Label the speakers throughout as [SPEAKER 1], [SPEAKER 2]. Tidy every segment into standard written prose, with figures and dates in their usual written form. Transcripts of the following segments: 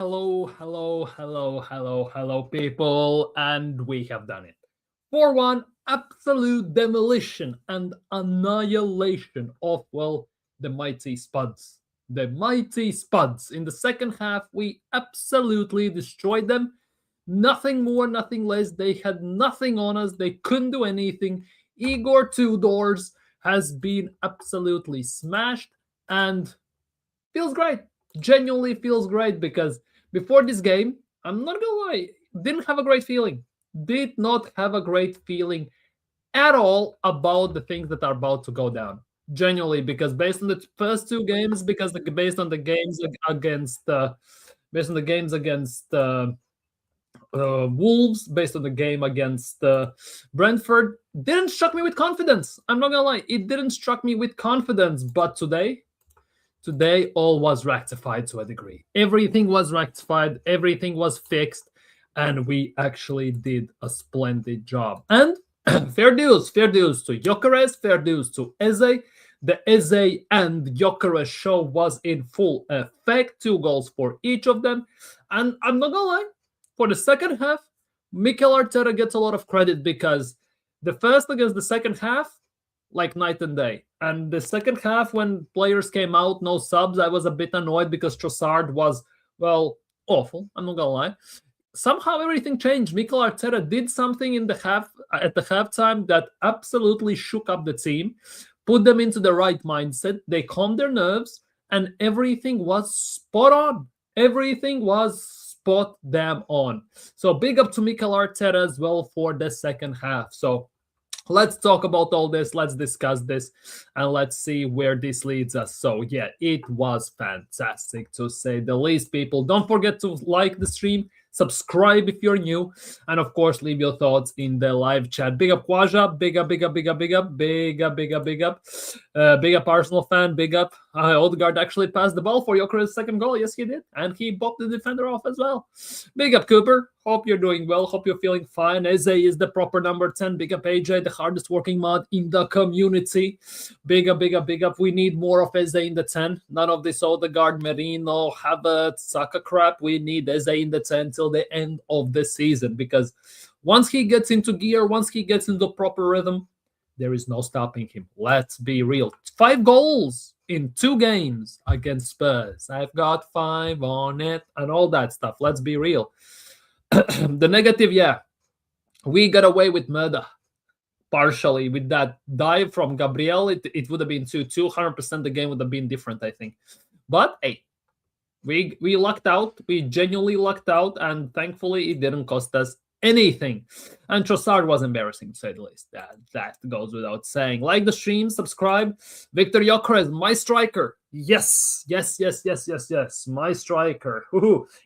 [SPEAKER 1] Hello, people, and we have done it. 4-1, absolute demolition and annihilation of, well, the mighty Spuds. The mighty Spuds. In the second half, we absolutely destroyed them. Nothing more, nothing less. They had nothing on us. They couldn't do anything. Igor Tudors has been absolutely smashed and feels great. Genuinely feels great because before this game, I'm not gonna lie, didn't have a great feeling. Did not have a great feeling at all about the things that are about to go down. Genuinely, because based on the first two games, based on the games against Wolves, based on the game against Brentford, didn't struck me with confidence. I'm not gonna lie, it didn't struck me with confidence. But today all was rectified to a degree. Everything was rectified, everything was fixed, and we actually did a splendid job. And fair dues to Gyökeres, fair dues to Eze. The Eze and Gyökeres show was in full effect, 2 goals for each of them. And I'm not gonna lie, for the second half, Mikel Arteta gets a lot of credit because the first against the second half, like night and day. And the second half, when players came out, no subs, I was a bit annoyed because Trossard was, well, awful. I'm not gonna lie. Somehow everything changed. Mikel Arteta did something at the halftime that absolutely shook up the team, put them into the right mindset. They calmed their nerves, and everything was spot on. Everything was spot damn on. So big up to Mikel Arteta as well for the second half. So let's talk about all this. Let's discuss this and let's see where this leads us. So, yeah, it was fantastic to say the least, people. Don't forget to like the stream, subscribe if you're new, and of course, leave your thoughts in the live chat. Big up Quaja, big up. Big up Arsenal fan, big up. Odegaard actually passed the ball for Gyökeres' second goal. Yes, he did. And he bopped the defender off as well. Big up Cooper. Hope you're doing well. Hope you're feeling fine. Eze is the proper number 10. Big up AJ, the hardest working mod in the community. Big up. We need more of Eze in the 10. None of this Odegaard, Merino, Havertz, Saka crap. We need Eze in the 10 till the end of the season, because once he gets into gear, once he gets into proper rhythm, there is no stopping him. Let's be real. 5 goals in 2 games against Spurs. I've got 5 on it and all that stuff. Let's be real. The negative, yeah, we got away with murder partially with that dive from Gabriel. It would have been 2-2. 100% the game would have been different, I think. But hey, we lucked out. We genuinely lucked out, and thankfully it didn't cost us anything. And Trossard was embarrassing, to say the least. That goes without saying. Like the stream, subscribe. Viktor Gyökeres, my striker. Yes. My striker.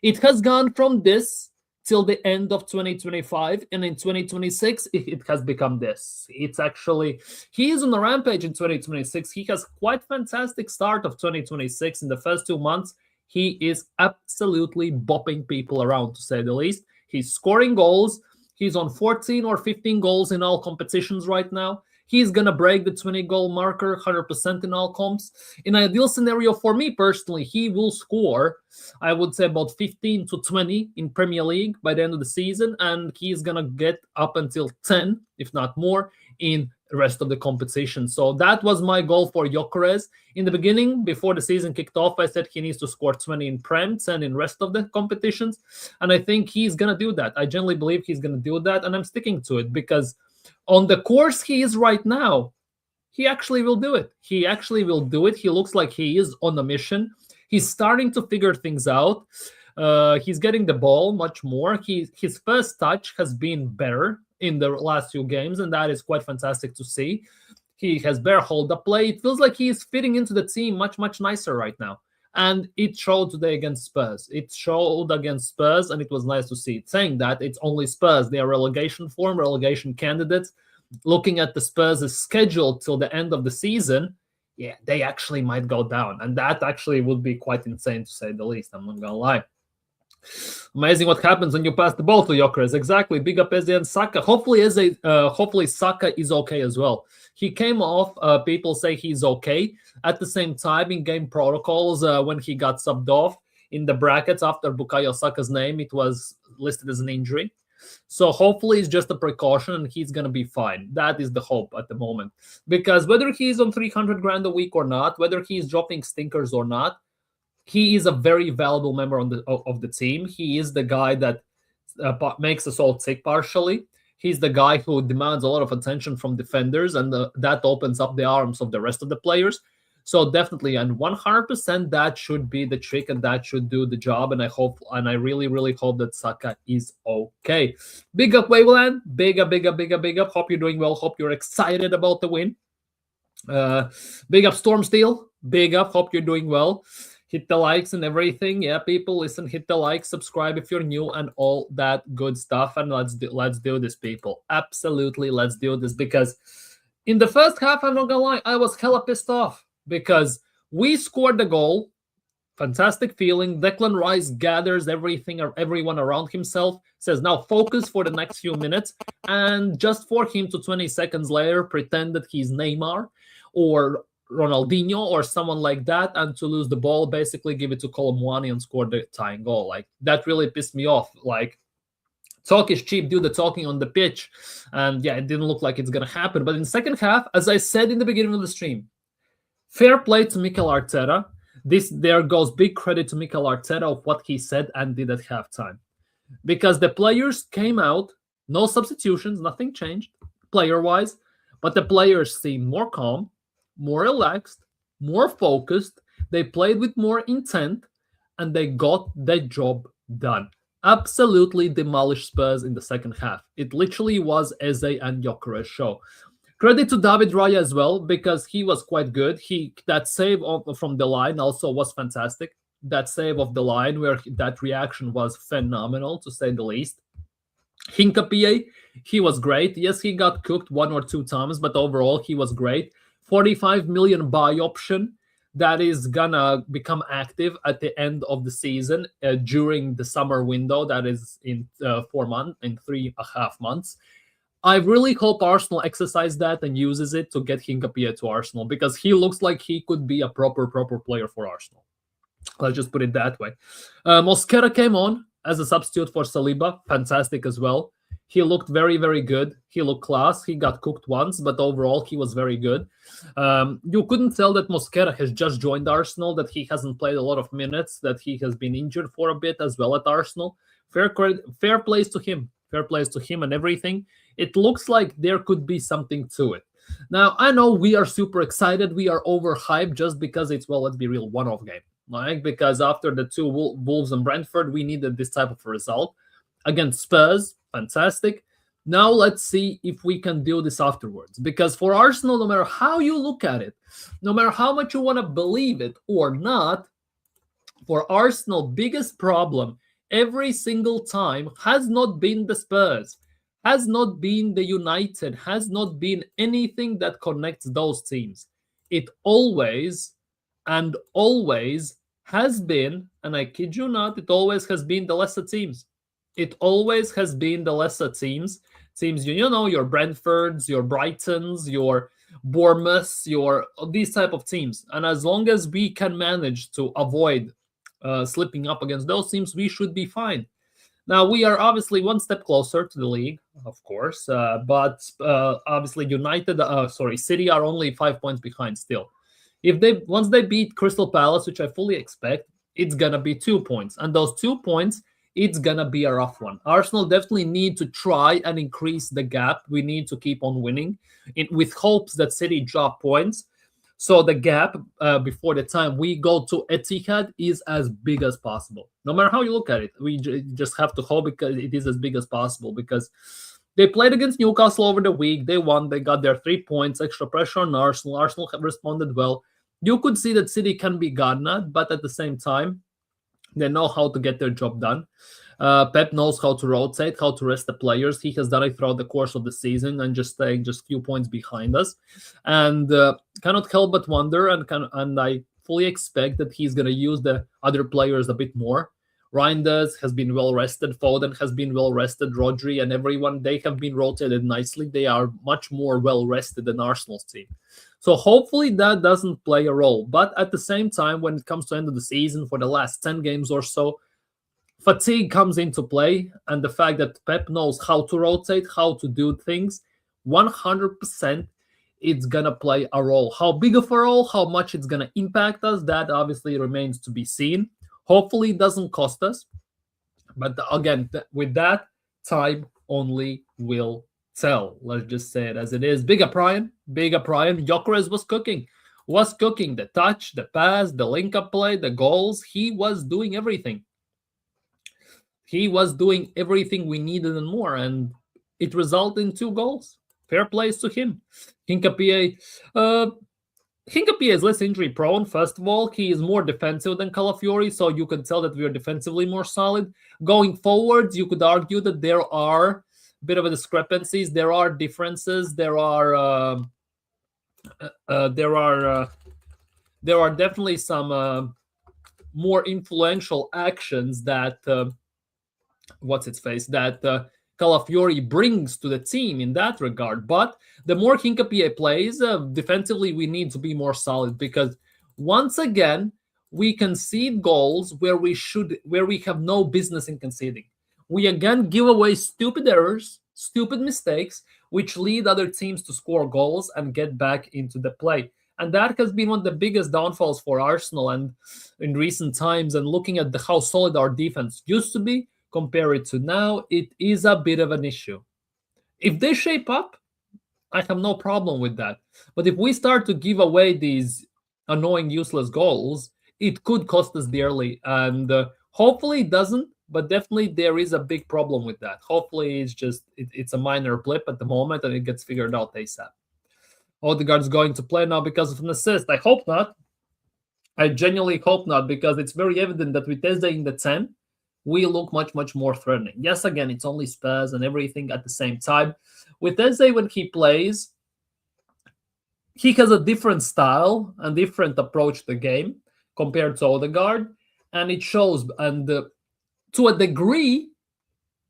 [SPEAKER 1] It has gone from this till the end of 2025, and in 2026 it has become this. It's actually, he is on the rampage in 2026. He has quite fantastic start of 2026. In the first 2 months, he is absolutely bopping people around, to say the least. He's scoring goals. He's on 14 or 15 goals in all competitions right now. He's going to break the 20-goal marker, 100% in all comps. In an ideal scenario for me personally, he will score, I would say, about 15 to 20 in Premier League by the end of the season, and he's going to get up until 10, if not more, in the rest of the competition. So that was my goal for Gyökeres. In the beginning, before the season kicked off, I said he needs to score 20 in Prem, 10 in rest of the competitions, and I think he's going to do that. I genuinely believe he's going to do that, and I'm sticking to it, because on the course he is right now, he actually will do it. He looks like he is on a mission. He's starting to figure things out. He's getting the ball much more. His first touch has been better in the last few games, and that is quite fantastic to see. He has better hold-up play. It feels like he's fitting into the team much nicer right now. And it showed today against Spurs. It showed against Spurs, and it was nice to see it. Saying that, it's only Spurs. They are relegation candidates. Looking at the Spurs' schedule till the end of the season, yeah, they actually might go down. And that actually would be quite insane, to say the least. I'm not going to lie. Amazing what happens when you pass the ball to Gyökeres. Exactly. Big up Eze and Saka. Hopefully Saka is okay as well. He came off. People say he's okay. At the same time, in game protocols, when he got subbed off in the brackets after Bukayo Saka's name, it was listed as an injury. So hopefully it's just a precaution and he's going to be fine. That is the hope at the moment. Because whether he's on 300 grand a week or not, whether he's dropping stinkers or not, he is a very valuable member of the team. He is the guy that makes us all tick partially. He's the guy who demands a lot of attention from defenders, and that opens up the arms of the rest of the players. So definitely, and 100%, that should be the trick, and that should do the job. And I really, really hope that Saka is okay. Big up, Waveland. Big up. Hope you're doing well. Hope you're excited about the win. Big up, Stormsteel. Big up. Hope you're doing well. Hit the likes and everything. Yeah, people, listen, hit the like, subscribe if you're new, and all that good stuff. And let's do this, people. Absolutely, let's do this. Because in the first half, I'm not gonna lie, I was hella pissed off. Because we scored the goal, fantastic feeling. Declan Rice gathers everyone around himself, says, now focus for the next few minutes, and just for him to 20 seconds later pretend that he's Neymar or Ronaldinho or someone like that, and to lose the ball, basically give it to Colomwani and score the tying goal. Like, that really pissed me off. Like, talk is cheap, do the talking on the pitch. And yeah, it didn't look like it's going to happen. But in the second half, as I said in the beginning of the stream, fair play to Mikel Arteta. There goes big credit to Mikel Arteta of what he said and did at halftime. Because the players came out, no substitutions, nothing changed player-wise, but the players seemed more calm, more relaxed, more focused. They played with more intent, and they got the job done. Absolutely demolished Spurs in the second half. It literally was Eze and Gyökeres show. Credit to David Raya as well, because he was quite good. That save from the line also was fantastic. That save of the line, where that reaction was phenomenal, to say the least. Hincapié, he was great. Yes, he got cooked 1 or 2 times, but overall he was great. 45 million buy option that is gonna become active at the end of the season during the summer window. That is in 4 months, in 3.5 months. I really hope Arsenal exercise that and uses it to get Hincapié to Arsenal, because he looks like he could be a proper player for Arsenal. Let's just put it that way. Mosquera came on as a substitute for Saliba. Fantastic as well. He looked very, very good. He looked class. He got cooked once, but overall he was very good. You couldn't tell that Mosquera has just joined Arsenal, that he hasn't played a lot of minutes, that he has been injured for a bit as well at Arsenal. Fair plays to him. Fair plays to him and everything. It looks like there could be something to it. Now, I know we are super excited. We are overhyped just because it's, well, let's be real, one-off game. Like, because after the 2 Wolves and Brentford, we needed this type of result. Against Spurs, fantastic. Now let's see if we can do this afterwards. Because for Arsenal, no matter how you look at it, no matter how much you want to believe it or not, for Arsenal, biggest problem every single time has not been the Spurs, has not been the United, has not been anything that connects those teams. It always has been, and I kid you not, it always has been the lesser teams. It always has been the lesser teams. Teams, you know, your Brentfords, your Brightons, your Bournemouths, these type of teams. And as long as we can manage to avoid slipping up against those teams, we should be fine. Now, we are obviously one step closer to the league, of course, but obviously City are only 5 points behind still. Once they beat Crystal Palace, which I fully expect, it's gonna be 2 points, and those 2 points, it's gonna be a rough one. Arsenal definitely need to try and increase the gap. We need to keep on winning, with hopes that City drop points. So the gap before the time we go to Etihad is as big as possible. No matter how you look at it, we just have to hope because it is as big as possible, because they played against Newcastle over the week. They won. They got their 3 points, extra pressure on Arsenal. Arsenal have responded well. You could see that City can be gotten at, but at the same time, they know how to get their job done. Pep knows how to rotate, how to rest the players. He has done it throughout the course of the season and just staying just few points behind us. And cannot help but wonder, and I fully expect that he's going to use the other players a bit more. Reinders has been well rested. Foden has been well rested. Rodri and everyone, they have been rotated nicely. They are much more well rested than Arsenal's team. So hopefully that doesn't play a role. But at the same time, when it comes to end of the season for the last 10 games or so, fatigue comes into play, and the fact that Pep knows how to rotate, how to do things, 100% it's going to play a role. How big of a role, how much it's going to impact us, that obviously remains to be seen. Hopefully it doesn't cost us. But again, with that, time only will tell. Let's just say it as it is. Big up Ryan. Gyökeres was cooking. The touch, the pass, the link-up play, the goals. He was doing everything. He was doing everything we needed and more, and it resulted in 2 goals. Fair plays to him. Hincapié is less injury prone. First of all, he is more defensive than Calafiori, so you can tell that we are defensively more solid. Going forwards, you could argue that there are a bit of a discrepancies. There are differences. There are definitely some more influential actions that Calafiori brings to the team in that regard. But the more Hincapié plays, defensively we need to be more solid, because once again we concede goals where we have no business in conceding. We again give away stupid errors, stupid mistakes, which lead other teams to score goals and get back into the play. And that has been one of the biggest downfalls for Arsenal and in recent times. And looking at how solid our defense used to be, compare it to now, it is a bit of an issue. If they shape up, I have no problem with that. But if we start to give away these annoying, useless goals, it could cost us dearly. And hopefully it doesn't, but definitely there is a big problem with that. Hopefully it's a minor blip at the moment and it gets figured out ASAP. Odegaard's going to play now because of an assist. I hope not. I genuinely hope not, because it's very evident that with Eze in the 10, we look much, much more threatening. Yes, again, it's only Spurs and everything at the same time. With Eze, when he plays, he has a different style and different approach to the game compared to Odegaard, and it shows. And to a degree,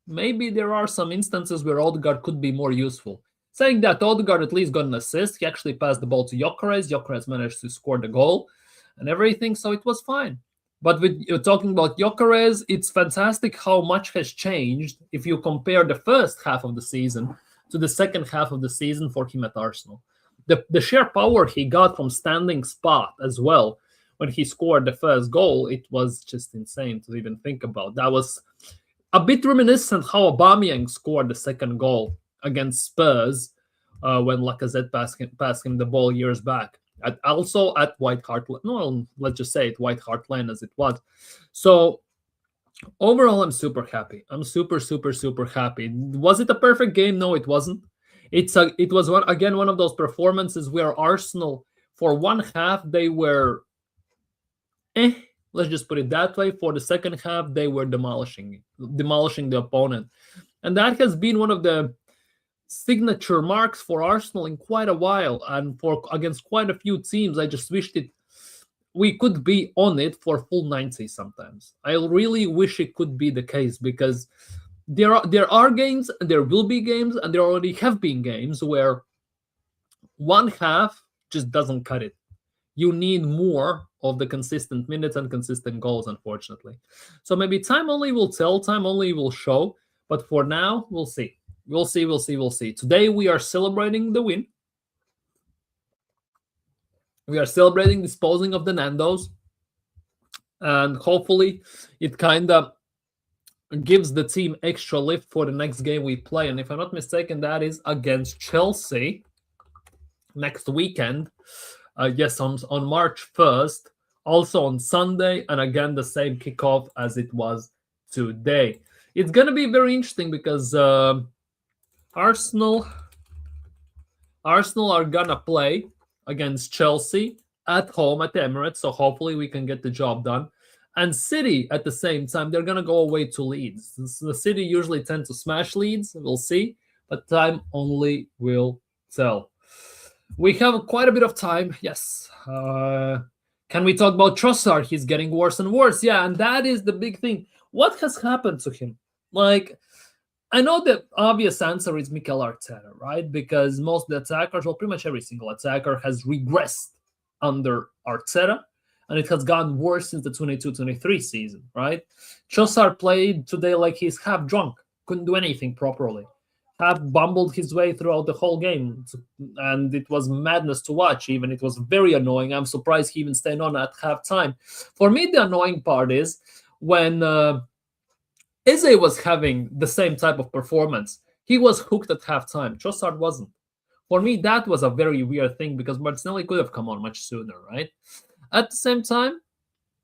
[SPEAKER 1] maybe there are some instances where Odegaard could be more useful. Saying that, Odegaard at least got an assist. He actually passed the ball to Gyökeres. Gyökeres managed to score the goal and everything, so it was fine. But with you're talking about Gyökeres, it's fantastic how much has changed if you compare the first half of the season to the second half of the season for him at Arsenal. The sheer power he got from standing spot as well when he scored the first goal, it was just insane to even think about. That was a bit reminiscent how Aubameyang scored the second goal against Spurs when Lacazette passed him the ball years back. Also at White Hart Lane. No, let's just say it White Hart Lane as it was. So overall, I'm super happy. I'm super, super, super happy. Was it a perfect game? No, it wasn't. It was one of those performances where Arsenal, for one half, they were let's just put it that way. For the second half, they were demolishing the opponent. And that has been one of the signature marks for Arsenal in quite a while, and for against quite a few teams. I just wished we could be on it for full 90 sometimes. I really wish it could be the case, because there are games, and there will be games, and there already have been games where one half just doesn't cut it. You need more of the consistent minutes and consistent goals, unfortunately. So maybe time only will tell, time only will show, but for now, we'll see. We'll see. Today we are celebrating the win. We are celebrating disposing of the Nandos. And hopefully it kind of gives the team extra lift for the next game we play. And if I'm not mistaken, that is against Chelsea next weekend. Yes, on March 1st. Also on Sunday. And again, the same kickoff as it was today. It's going to be very interesting because Arsenal are gonna play against Chelsea at home at the Emirates, so hopefully we can get the job done. And City at the same time, they're gonna go away to Leeds. The City usually tend to smash Leeds. We'll see, but time only will tell. We have quite a bit of time. Yes. Can we talk about Trossard? He's getting worse and worse. Yeah, and that is the big thing. What has happened to him? I know the obvious answer is Mikel Arteta, right? Because most of the attackers, well, pretty much every single attacker has regressed under Arteta, and it has gotten worse since the 22-23 season, right? Trossard played today like he's half drunk, couldn't do anything properly, half bumbled his way throughout the whole game, and it was madness to watch. Even it was very annoying. I'm surprised he even stayed on at halftime. For me, the annoying part is when Eze was having the same type of performance. He was hooked at halftime. Trossard wasn't. For me, that was a very weird thing because Martinelli could have come on much sooner, right? At the same time,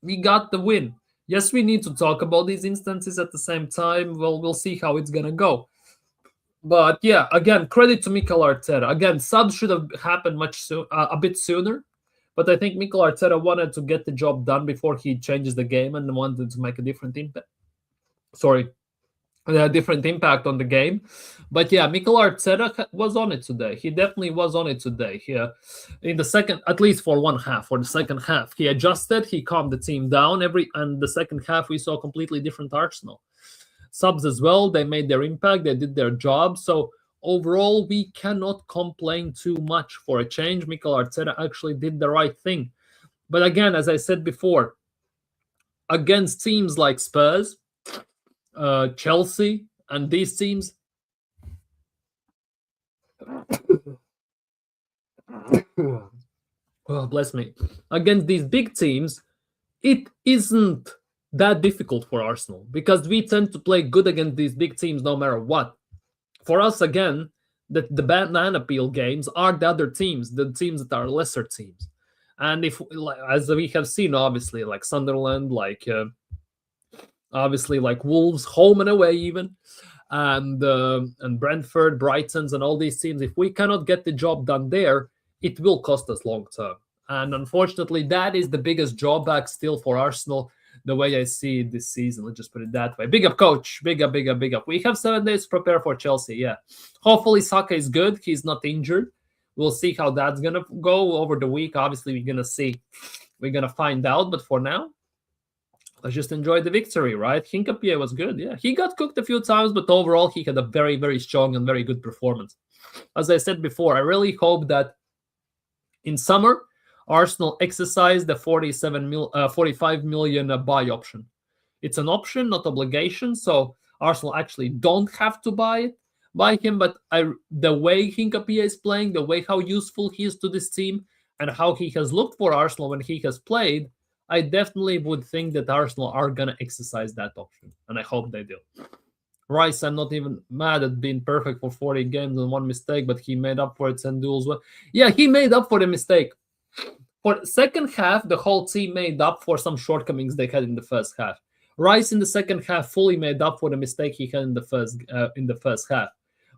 [SPEAKER 1] we got the win. Yes, we need to talk about these instances at the same time. Well, we'll see how it's gonna go. But yeah, again, credit to Mikel Arteta. Again, subs should have happened a bit sooner. But I think Mikel Arteta wanted to get the job done before he changes the game and wanted to make a different impact. A different impact on the game. But yeah, Mikel Arteta was on it today. He definitely was on it today. Here, in the second, at least for one half, for the second half, he adjusted. He calmed the team down. And the second half, we saw a completely different Arsenal. Subs as well. They made their impact. They did their job. So overall, we cannot complain too much for a change. Mikel Arteta actually did the right thing. But again, as I said before, against teams like Spurs, Chelsea, and these teams, oh, bless me, against these big teams, it isn't that difficult for Arsenal because we tend to play good against these big teams no matter what. For us, again, the banana peel games are the other teams, the teams that are lesser teams. And if, as we have seen, obviously, like Sunderland, like obviously like Wolves, home and away even, and Brentford, Brightons, and all these teams, if we cannot get the job done there, it will cost us long term. And unfortunately, that is the biggest drawback still for Arsenal, the way I see it this season. Let's just put it that way. Big up, coach. Big up, big up, big up. We have 7 days to prepare for Chelsea, yeah. Hopefully Saka is good. He's not injured. We'll see how that's going to go over the week. Obviously, we're going to see. We're going to find out. But for now, let's just enjoy the victory, right? Hincapié was good, yeah. He got cooked a few times, but overall, he had a very, very strong and very good performance. As I said before, I really hope that in summer, Arsenal exercise the 45 million buy option. It's an option, not obligation, so Arsenal actually don't have to buy him, but the way Hincapié is playing, the way how useful he is to this team, and how he has looked for Arsenal when he has played, I definitely would think that Arsenal are going to exercise that option, and I hope they do. Rice, I'm not even mad at being perfect for 40 games and one mistake, but he made up for it 10 duels. Yeah, he made up for the mistake. For the second half, the whole team made up for some shortcomings they had in the first half. Rice in the second half fully made up for the mistake he had in the first half.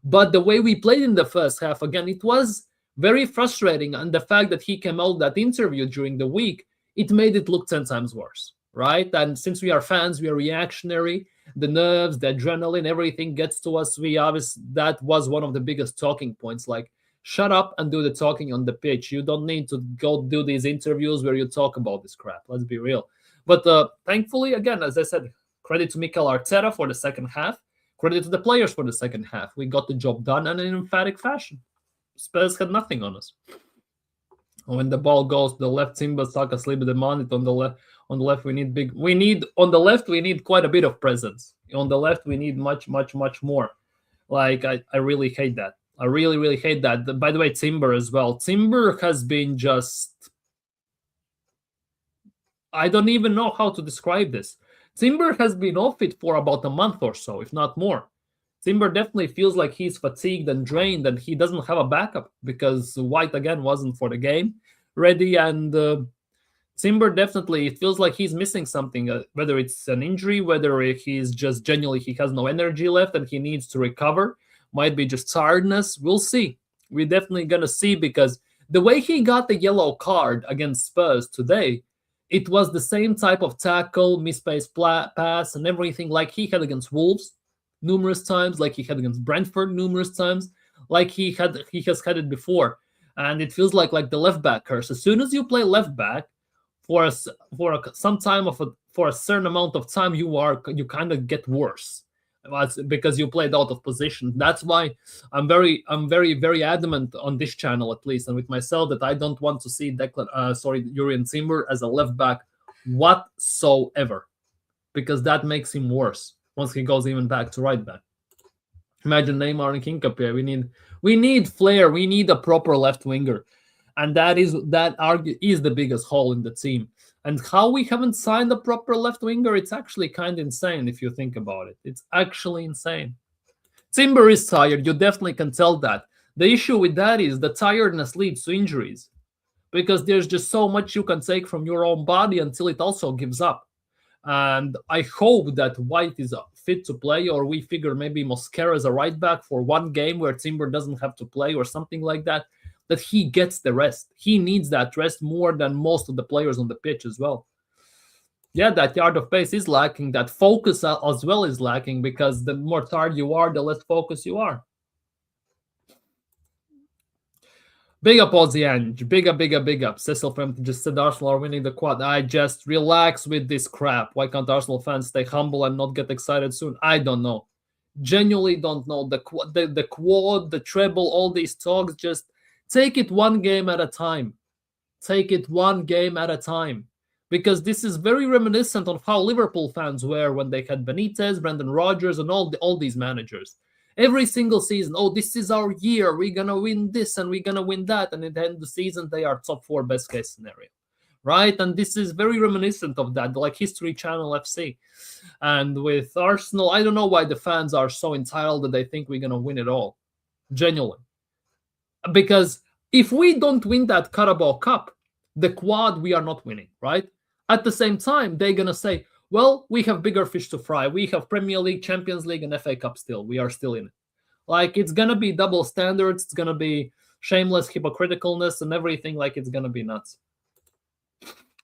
[SPEAKER 1] But the way we played in the first half, again, it was very frustrating. And the fact that he came out that interview during the week, it made it look 10 times worse, right? And since we are fans, we are reactionary. The nerves, the adrenaline, everything gets to us. That was one of the biggest talking points. Like, shut up and do the talking on the pitch. You don't need to go do these interviews where you talk about this crap. Let's be real. But thankfully, again, as I said, credit to Mikel Arteta for the second half. Credit to the players for the second half. We got the job done and in emphatic fashion. Spurs had nothing on us. When the ball goes to the left, Timber, Saka, Saliba demand it on the left. On the left, we need quite a bit of presence. On the left, we need much, much, much more. Like, I really hate that. I really, really hate that. By the way, Timber as well. Timber has been just... I don't even know how to describe this. Timber has been off it for about a month or so, if not more. Timber definitely feels like he's fatigued and drained, and he doesn't have a backup because White, again, wasn't for the game ready. And Timber definitely, it feels like he's missing something, whether it's an injury, whether he's just genuinely, he has no energy left and he needs to recover. Might be just tiredness. We'll see. We're definitely going to see, because the way he got the yellow card against Spurs today, it was the same type of tackle, misplaced pass, and everything like he had against Wolves numerous times, like he had against Brentford numerous times, like he has had it before. And it feels like the left back curse. As soon as you play left back for a certain amount of time, you kind of get worse. That's because you played out of position. That's why I'm very, very adamant on this channel, at least, and with myself, that I don't want to see Jurriën Timber as a left back whatsoever, because that makes him worse once he goes even back to right back. Imagine Neymar and Kinkapé. We need flair. We need a proper left winger, and that is the biggest hole in the team. And how we haven't signed a proper left winger, it's actually kind of insane if you think about it. It's actually insane. Timber is tired. You definitely can tell that. The issue with that is the tiredness leads to injuries, because there's just so much you can take from your own body until it also gives up. And I hope that White is fit to play, or we figure maybe Mosquera as a right back for one game where Timber doesn't have to play or something like that, that he gets the rest. He needs that rest more than most of the players on the pitch as well. Yeah, that yard of pace is lacking. That focus as well is lacking, because the more tired you are, the less focused you are. Big up, Ozzy, big up. Cecil Frampton just said Arsenal are winning the quad. I just relax with this crap. Why can't Arsenal fans stay humble and not get excited soon? I don't know. Genuinely don't know. The quad, the treble, all these talks, just take it one game at a time. Take it one game at a time. Because this is very reminiscent of how Liverpool fans were when they had Benitez, Brendan Rodgers, and all these managers. Every single season, oh, this is our year. We're going to win this and we're going to win that. And at the end of the season, they are top 4 best case scenario, right? And this is very reminiscent of that, like History Channel FC. And with Arsenal, I don't know why the fans are so entitled that they think we're going to win it all. Genuinely. Because if we don't win that Carabao Cup, the quad, we are not winning, right? At the same time, they're going to say, well, we have bigger fish to fry. We have Premier League, Champions League, and FA Cup still. We are still in it. Like, it's going to be double standards. It's going to be shameless hypocriticalness and everything. Like, it's going to be nuts.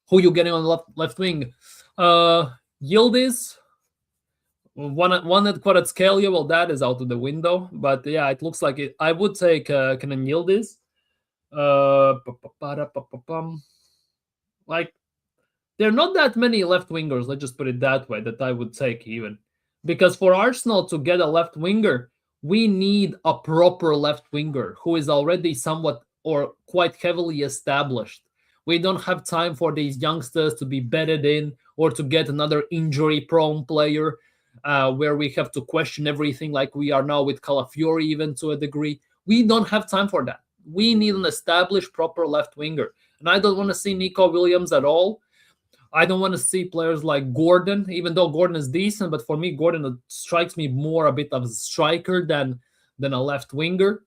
[SPEAKER 1] Who you getting on left wing? Yildiz. One at Kvaratskhelia. Well, that is out of the window. But, yeah, it looks like it. I would take Kenan Yildiz. Like, there are not that many left wingers, let's just put it that way, that I would take even. Because for Arsenal to get a left winger, we need a proper left winger who is already somewhat or quite heavily established. We don't have time for these youngsters to be bedded in or to get another injury-prone player where we have to question everything like we are now with Calafiori even to a degree. We don't have time for that. We need an established, proper left winger. And I don't want to see Nico Williams at all. I don't want to see players like Gordon, even though Gordon is decent. But for me, Gordon strikes me more a bit of a striker than a left winger.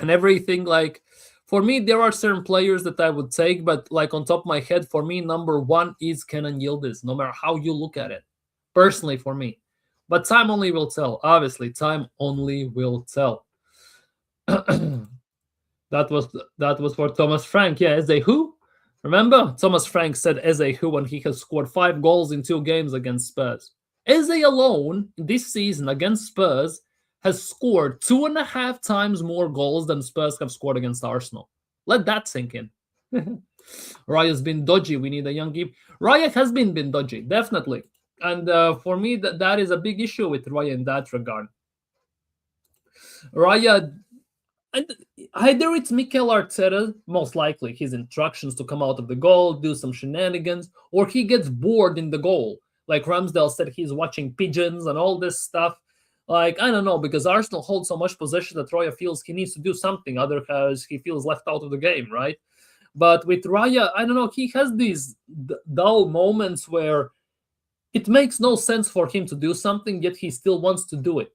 [SPEAKER 1] And everything, like, for me, there are certain players that I would take. But like on top of my head, for me, number 1 is Kenan Yildiz, no matter how you look at it. Personally, for me. But time only will tell. Obviously, time only will tell. That was for Thomas Frank. Yeah, Eze who? Remember, Thomas Frank said Eze who when he has scored 5 goals in 2 games against Spurs. Eze alone this season against Spurs has scored 2.5 times more goals than Spurs have scored against Arsenal. Let that sink in. Raya's been dodgy. We need a young keeper. Raya has been dodgy, definitely. And for me, that is a big issue with Raya in that regard. Raya... And either it's Mikel Arteta, most likely his instructions to come out of the goal, do some shenanigans, or he gets bored in the goal. Like Ramsdale said, he's watching pigeons and all this stuff. Like, I don't know, because Arsenal holds so much possession that Raya feels he needs to do something, otherwise he feels left out of the game, right? But with Raya, I don't know, he has these dull moments where it makes no sense for him to do something, yet he still wants to do it.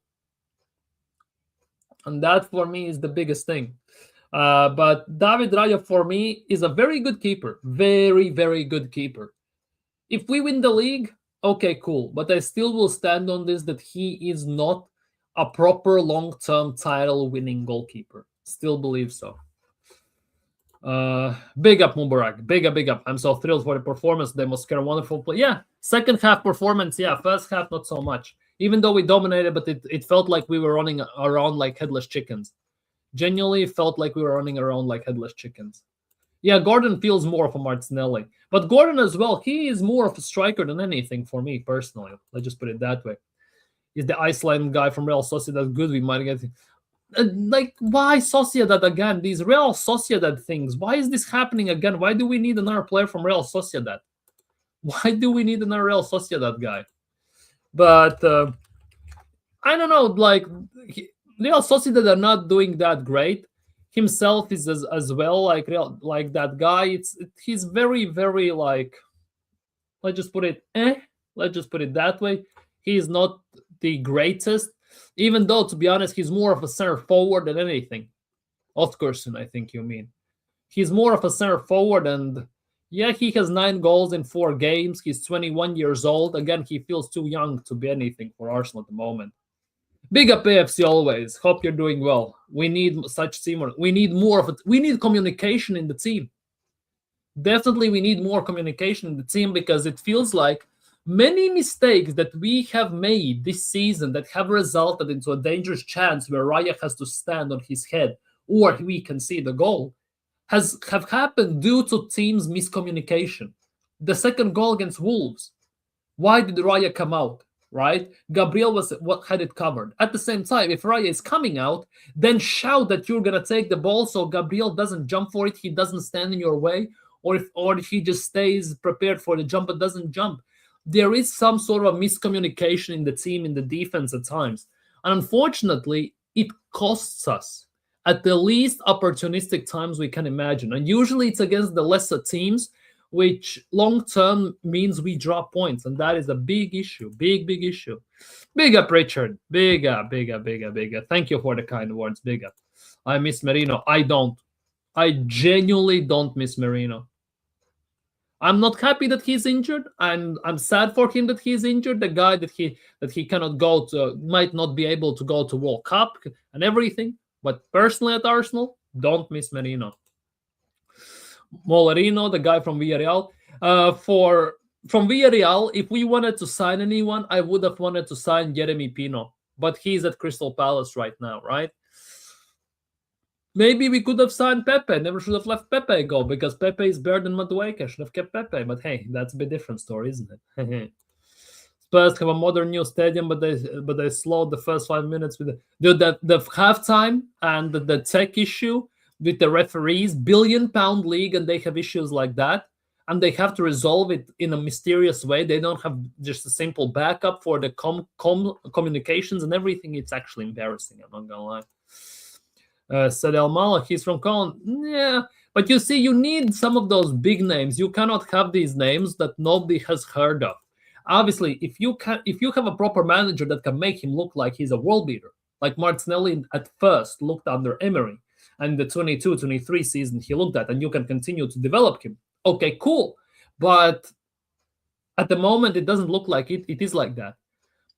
[SPEAKER 1] And that, for me, is the biggest thing. But David Raya, for me, is a very good keeper. Very, very good keeper. If we win the league, okay, cool. But I still will stand on this, that he is not a proper long-term title-winning goalkeeper. Still believe so. Big up, Mubarak. Big up. I'm so thrilled for the performance. They must get a wonderful play. Yeah, second half performance. Yeah, first half, not so much. Even though we dominated, but it felt like we were running around like headless chickens. Genuinely felt like we were running around like headless chickens. Yeah, Gordon feels more of a Martinelli. But Gordon as well, he is more of a striker than anything for me personally. Let's just put it that way. Is the Iceland guy from Real Sociedad good? We might get like, why Sociedad again? These Real Sociedad things. Why is this happening again? Why do we need another player from Real Sociedad? Why do we need another Real Sociedad guy? But I don't know. Like, Real Sociedad are not doing that great. Himself is as well like that guy. He's very, very like, let's just put it let's just put it that way. He is not the greatest, even though, to be honest, he's more of a center forward than anything. Othkursen, I think you mean. He's more of a center forward, and yeah, he has 9 goals in 4 games. He's 21 years old. Again, he feels too young to be anything for Arsenal at the moment. Big up AFC always. Hope you're doing well. We need such teamwork. We need more of it. We need communication in the team. Definitely, we need more communication in the team, because it feels like many mistakes that we have made this season that have resulted into a dangerous chance where Raya has to stand on his head or we can see the goal have happened due to teams' miscommunication. The second goal against Wolves. Why did Raya come out? Right? Gabriel was what had it covered. At the same time, if Raya is coming out, then shout that you're gonna take the ball so Gabriel doesn't jump for it, he doesn't stand in your way, or if he just stays prepared for the jump but doesn't jump. There is some sort of miscommunication in the team, in the defense at times. And unfortunately, it costs us at the least opportunistic times we can imagine. And usually it's against the lesser teams, which long-term means we drop points. And that is a big issue, big issue. Big up, Richard. Big up. Thank you for the kind words. Big up. I miss Merino. I don't. I genuinely don't miss Merino. I'm not happy that he's injured. I'm sad for him that he's injured. The guy that he cannot go to, might not be able to go to World Cup and everything. But personally at Arsenal, don't miss Merino. Molerino, the guy from Villarreal. From Villarreal, if we wanted to sign anyone, I would have wanted to sign Jeremy Pino. But he's at Crystal Palace right now, right? Maybe we could have signed Pepe. Never should have let Pepe go, because Pepe is better than Madueke. Should have kept Pepe. But hey, that's a bit different story, isn't it? Spurs have a modern new stadium, but they slowed the first 5 minutes with the halftime and the tech issue with the referees. £1 billion league, and they have issues like that, and they have to resolve it in a mysterious way. They don't have just a simple backup for the communications and everything. It's actually embarrassing, I'm not gonna lie. Said El Malak, he's from Colin. Yeah, but you see, you need some of those big names. You cannot have these names that nobody has heard of. Obviously, if you have a proper manager that can make him look like he's a world beater, like Martinelli at first looked under Emery, and the 22-23 season he looked at, and you can continue to develop him. Okay, cool. But at the moment, it doesn't look like it is like that.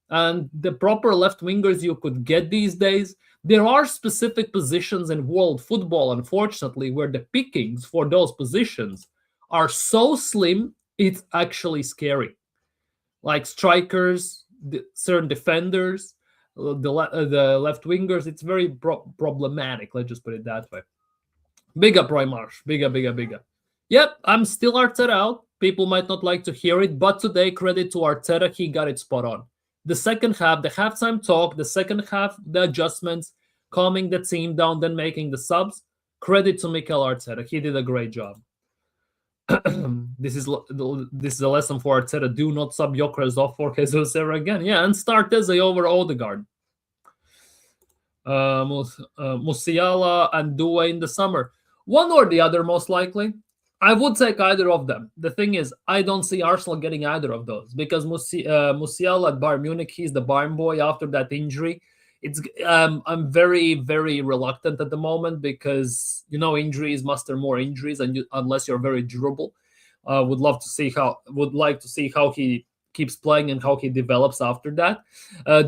[SPEAKER 1] And the proper left wingers you could get these days, there are specific positions in world football, unfortunately, where the pickings for those positions are so slim, it's actually scary. Like strikers, certain defenders, the left wingers, it's very problematic. Let's just put it that way. Big up, Roy Marsh. Big up. Yep, I'm still Arteta out. People might not like to hear it, but today, credit to Arteta, he got it spot on. The second half, the halftime talk, the second half, the adjustments, calming the team down, then making the subs. Credit to Mikel Arteta. He did a great job. This is a lesson for Arteta. Do not sub Gyökeres off for Jesus ever again. Yeah, and start Eze over Odegaard. Musiala and Due in the summer. One or the other, most likely. I would take either of them. The thing is, I don't see Arsenal getting either of those, because Musiala at Bayern Munich, he's the Bayern boy after that injury. I'm very, very reluctant at the moment, because injuries muster more injuries, and unless you're very durable, would like to see how he keeps playing and how he develops after that.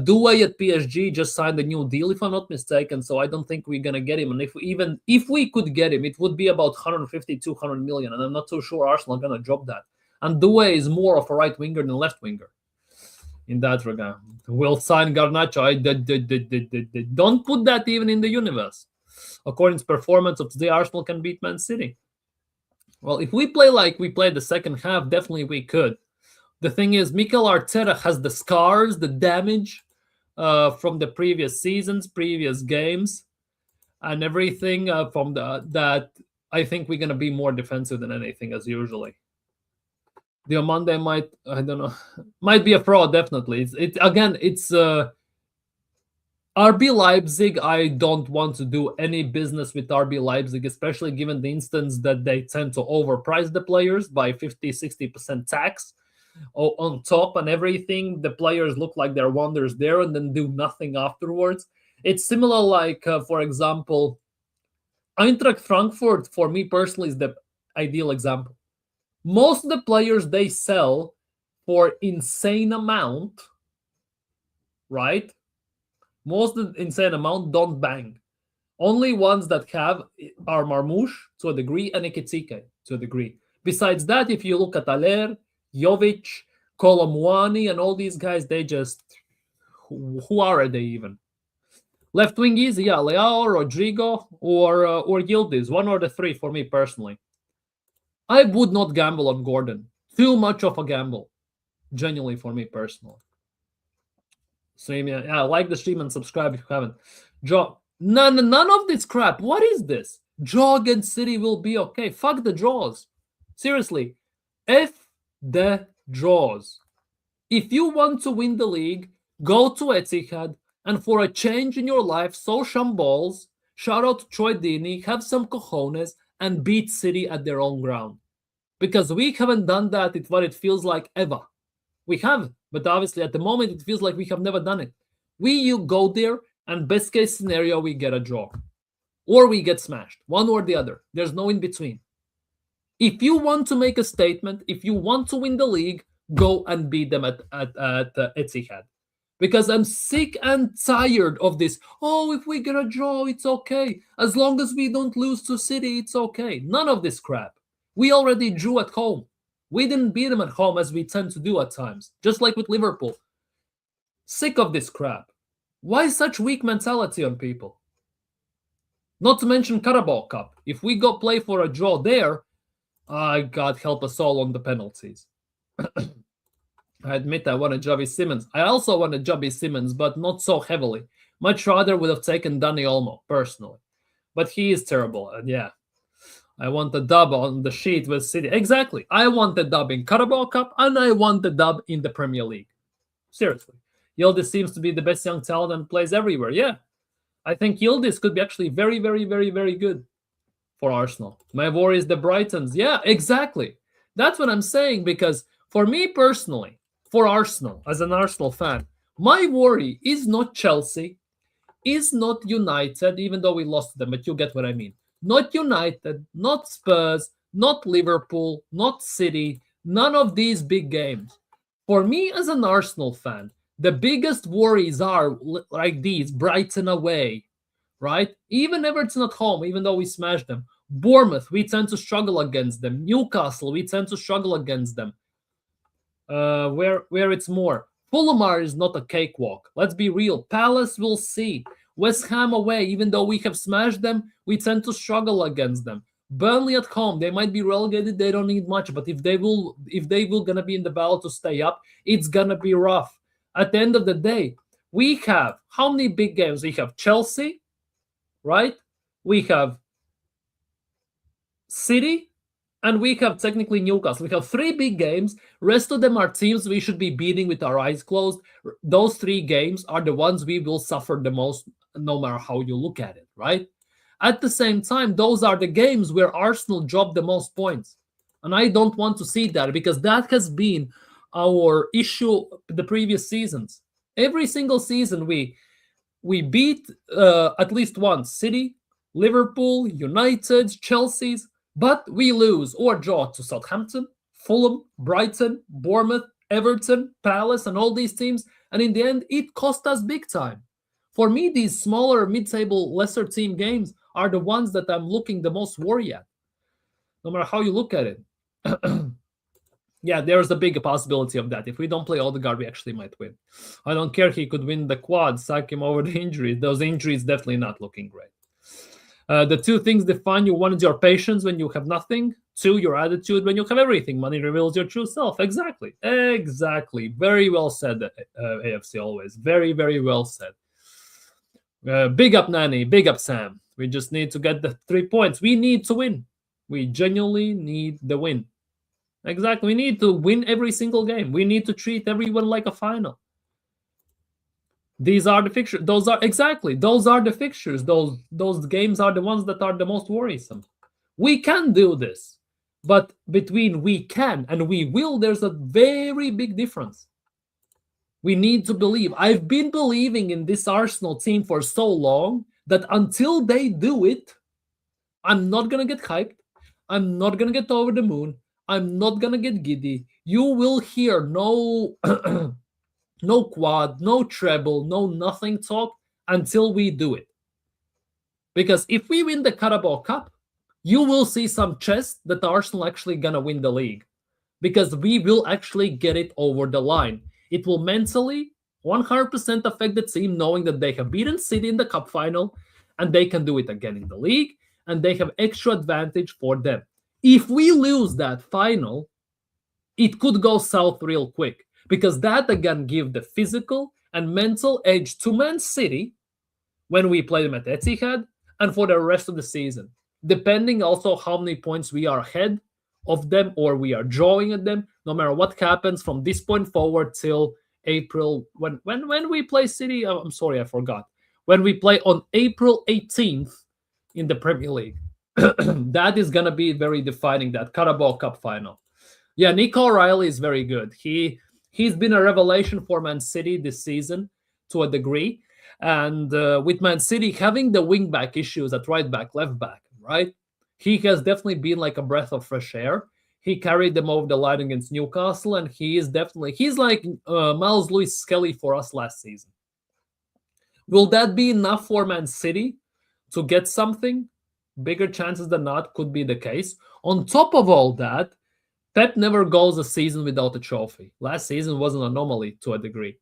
[SPEAKER 1] Due at PSG just signed a new deal, if I'm not mistaken, so I don't think we're gonna get him. And if we could get him, it would be about 150-200 million, and I'm not too sure Arsenal are gonna drop that. And Due is more of a right winger than left winger in that regard. We'll sign Garnacho. Don't put that even in the universe. According to performance of today, Arsenal can beat Man City. Well, if we play like we played the second half, definitely we could. The thing is, Mikel Arteta has the scars, the damage from the previous seasons, previous games, and everything from that. I think we're gonna be more defensive than anything as usually. Diomande might, I don't know, might be a fraud. Definitely, it's RB Leipzig. I don't want to do any business with RB Leipzig, especially given the instance that they tend to overprice the players by 50-60% tax on top and everything. The players look like they're wonders there and then do nothing afterwards. It's similar, like, for example, Eintracht Frankfurt, for me personally, is the ideal example. Most of the players they sell for insane amount, right? Most of the insane amount don't bang. Only ones that have are Marmoush to a degree and Ekitike to a degree. Besides that, if you look at Aller, Jovic, Kolomuani, and all these guys, they just, who are they even? Left wing is, yeah, Leao, Rodrigo, or Yildiz. One or the three for me personally. I would not gamble on Gordon. Too much of a gamble. Genuinely for me personally. So yeah, like the stream and subscribe if you haven't. None of this crap. What is this? Draw against City will be okay. Fuck the draws. Seriously. F the draws. If you want to win the league, go to Etihad, and for a change in your life, so shambles, shout out to Troy Deeney, have some cojones, and beat City at their own ground. Because we haven't done that with what it feels like ever. We have, but obviously at the moment it feels like we have never done it. You go there, and best case scenario, we get a draw. Or we get smashed. One or the other. There's no in between. If you want to make a statement, if you want to win the league, go and beat them at Etihad. Because I'm sick and tired of this. Oh, if we get a draw, it's okay. As long as we don't lose to City, it's okay. None of this crap. We already drew at home. We didn't beat them at home as we tend to do at times. Just like with Liverpool. Sick of this crap. Why such weak mentality on people? Not to mention Carabao Cup. If we go play for a draw there, God help us all on the penalties. I admit I wanted Javi Simmons. I also wanted Javi Simmons, but not so heavily. Much rather would have taken Dani Olmo, personally. But he is terrible, and yeah. I want the dub on the sheet with City. Exactly. I want the dub in Carabao Cup, and I want the dub in the Premier League. Seriously. Yildiz seems to be the best young talent and plays everywhere. Yeah. I think Yildiz could be actually very, very, very, very good for Arsenal. My worry is the Brightons. Yeah, exactly. That's what I'm saying, because for me personally, for Arsenal, as an Arsenal fan, my worry is not Chelsea, is not United, even though we lost to them, but you get what I mean. Not United, not Spurs, not Liverpool, not City, none of these big games. For me as an Arsenal fan, the biggest worries are like these: Brighton away, right? Even Everton at home, even though we smashed them. Bournemouth, we tend to struggle against them. Newcastle, we tend to struggle against them. Where it's more. Fulham is not a cakewalk. Let's be real. Palace, we'll see. West Ham away, even though we have smashed them, we tend to struggle against them. Burnley at home, they might be relegated, they don't need much, but if they will gonna be in the battle to stay up, it's gonna be rough. At the end of the day, we have how many big games? We have Chelsea, right? We have City, and we have technically Newcastle. We have 3 big games. Rest of them are teams we should be beating with our eyes closed. Those 3 games are the ones we will suffer the most, no matter how you look at it, right? At the same time, those are the games where Arsenal dropped the most points. And I don't want to see that, because that has been our issue the previous seasons. Every single season we beat at least once City, Liverpool, United, Chelsea's, but we lose or draw to Southampton, Fulham, Brighton, Bournemouth, Everton, Palace, and all these teams. And in the end, it cost us big time. For me, these smaller, mid-table, lesser team games are the ones that I'm looking the most worried at, no matter how you look at it. Yeah, there's a big possibility of that. If we don't play Odegaard, we actually might win. I don't care. He could win the quad, sack him over the injuries. Those injuries definitely not looking great. The 2 things define you. One is your patience when you have nothing. to your attitude when you have everything. Money reveals your true self. Exactly. Very well said, AFC always. Very, very well said. Big up Nani, big up Sam. We just need to get the 3 points. We need to win. We genuinely need the win. Exactly. We need to win every single game. We need to treat everyone like a final. These are the fixtures. Those are the fixtures. Those games are the ones that are the most worrisome. We can do this, but between we can and we will, there's a very big difference. We need to believe. I've been believing in this Arsenal team for so long that until they do it, I'm not gonna get hyped. I'm not gonna get over the moon. I'm not gonna get giddy. You will hear no no quad, no treble, no nothing talk until we do it. Because if we win the Carabao Cup, you will see some chest that Arsenal actually gonna win the league. Because we will actually get it over the line. It will mentally 100% affect the team knowing that they have beaten City in the cup final and they can do it again in the league and they have extra advantage for them. If we lose that final, it could go south real quick because that again gives the physical and mental edge to Man City when we play them at Etihad and for the rest of the season, depending also how many points we are ahead of them or we are drawing at them, no matter what happens from this point forward till April. When we play City, I'm sorry, I forgot. When we play on April 18th in the Premier League, that is going to be very defining, that Carabao Cup final. Yeah, Nico O'Reilly is very good. He's been a revelation for Man City this season to a degree. And with Man City having the wing-back issues at right back, left back, right? He has definitely been like a breath of fresh air. He carried them over the line against Newcastle, and he's like Miles Lewis Skelly for us last season. Will that be enough for Man City to get something? Bigger chances than not could be the case. On top of all that, Pep never goes a season without a trophy. Last season was an anomaly to a degree.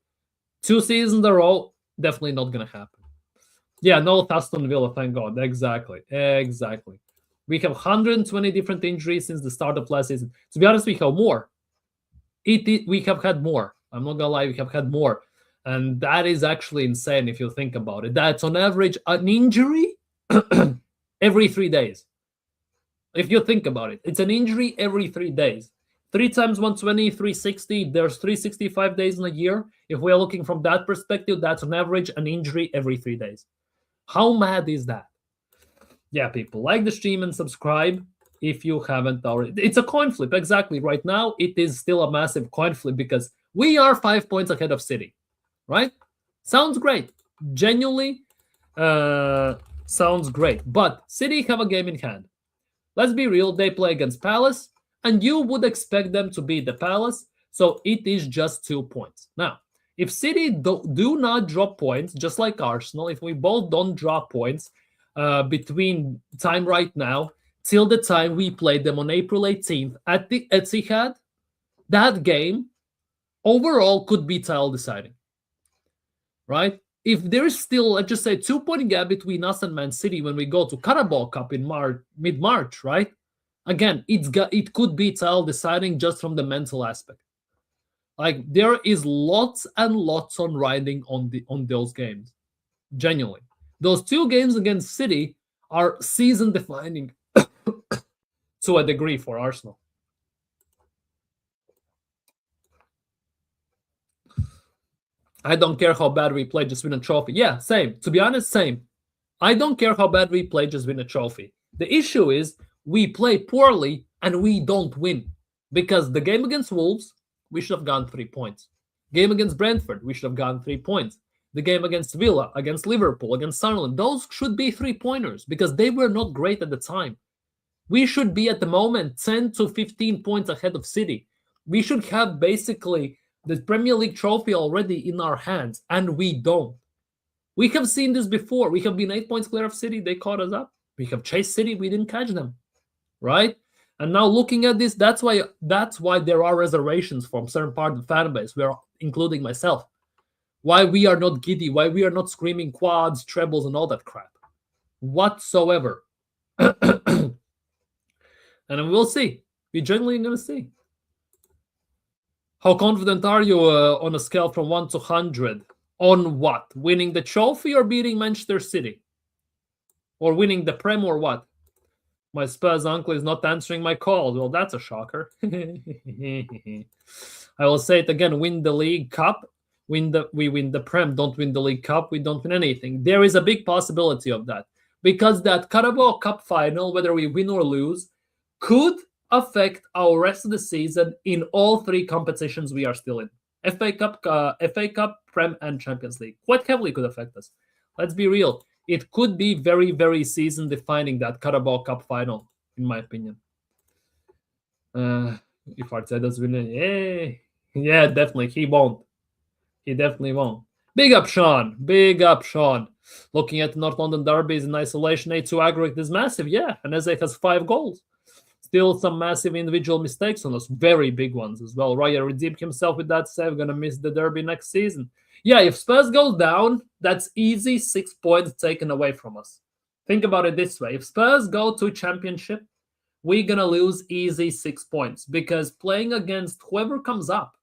[SPEAKER 1] 2 seasons in a row, definitely not going to happen. Yeah, no Aston Villa, thank God. Exactly. We have 120 different injuries since the start of last season. To be honest, we have more. We have had more. I'm not going to lie, we have had more. And that is actually insane if you think about it. That's on average an injury every 3 days. If you think about it, it's an injury every 3 days. 3 times 120, 360. There's 365 days in a year. If we're looking from that perspective, that's on average an injury every 3 days. How mad is that? Yeah, people, like the stream and subscribe if you haven't already. It's a coin flip, exactly. Right now, it is still a massive coin flip because we are 5 points ahead of City, right? Sounds great. Genuinely sounds great. But City have a game in hand. Let's be real, they play against Palace, and you would expect them to beat the Palace, so it is just 2 points. Now, if City do not drop points, just like Arsenal, if we both don't drop points between time right now till the time we play them on April 18th at the Etihad, that game overall could be title deciding, right? If there is still, let's just say, 2-point gap between us and Man City when we go to Carabao Cup in mid-March, right? Again, it could be title deciding just from the mental aspect. Like, there is lots and lots on riding on those games. Genuinely. Those 2 games against City are season defining to a degree for Arsenal. I don't care how bad we play, just win a trophy. Yeah, same. To be honest, same. I don't care how bad we play, just win a trophy. The issue is we play poorly and we don't win. Because the game against Wolves, we should have gotten 3 points. Game against Brentford, we should have gotten 3 points. The game against Villa, against Liverpool, against Sunderland, those should be 3-pointers because they were not great at the time. We should be at the moment 10 to 15 points ahead of City. We should have basically the Premier League trophy already in our hands, and we don't. We have seen this before. We have been 8 points clear of City. They caught us up. We have chased City. We didn't catch them, right? And now looking at this, that's why there are reservations from certain part of the fan base, including myself. Why we are not giddy, why we are not screaming quads, trebles, and all that crap whatsoever. And we'll see. We're genuinely going to see. How confident are you on a scale from 1 to 100? On what? Winning the trophy or beating Manchester City? Or winning the Prem or what? My Spurs uncle is not answering my calls. Well, that's a shocker. I will say it again. Win the League Cup. We win the Prem. Don't win the League Cup. We don't win anything. There is a big possibility of that. Because that Carabao Cup final, whether we win or lose, could affect our rest of the season in all three competitions we are still in. FA Cup, Prem, and Champions League. Quite heavily could affect us. Let's be real. It could be very, very season-defining, that Carabao Cup final, in my opinion. If Arteta's winning, yeah, definitely. He won't. He definitely won't. Big up, Sean. Big up, Sean. Looking at North London derbies in isolation, 8-2 aggregate is massive, yeah. And Eze has 5 goals. Still some massive individual mistakes on us. Very big ones as well. Raya redeemed himself with that save. Gonna miss the derby next season. Yeah, if Spurs goes down, that's easy 6 points taken away from us. Think about it this way. If Spurs go to championship, we're going to lose easy 6 points because playing against whoever comes up,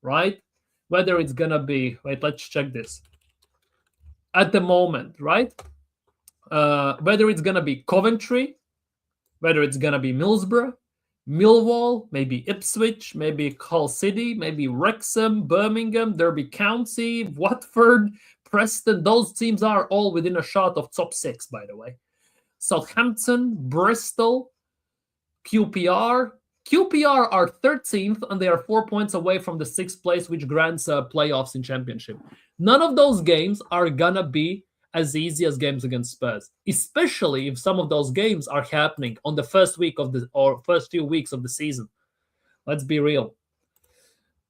[SPEAKER 1] right? Whether it's going to be, wait, let's check this. At the moment, right? Whether it's going to be Coventry, whether it's going to be Middlesbrough, Millwall, maybe Ipswich, maybe Hull City, maybe Wrexham, Birmingham, Derby County, Watford, Preston. Those teams are all within a shot of top 6, by the way. Southampton, Bristol, QPR. QPR are 13th, and they are 4 points away from the 6th place, which grants playoffs in Championship. None of those games are going to be as easy as games against Spurs, especially if some of those games are happening on the first week of first few weeks of the season. Let's be real.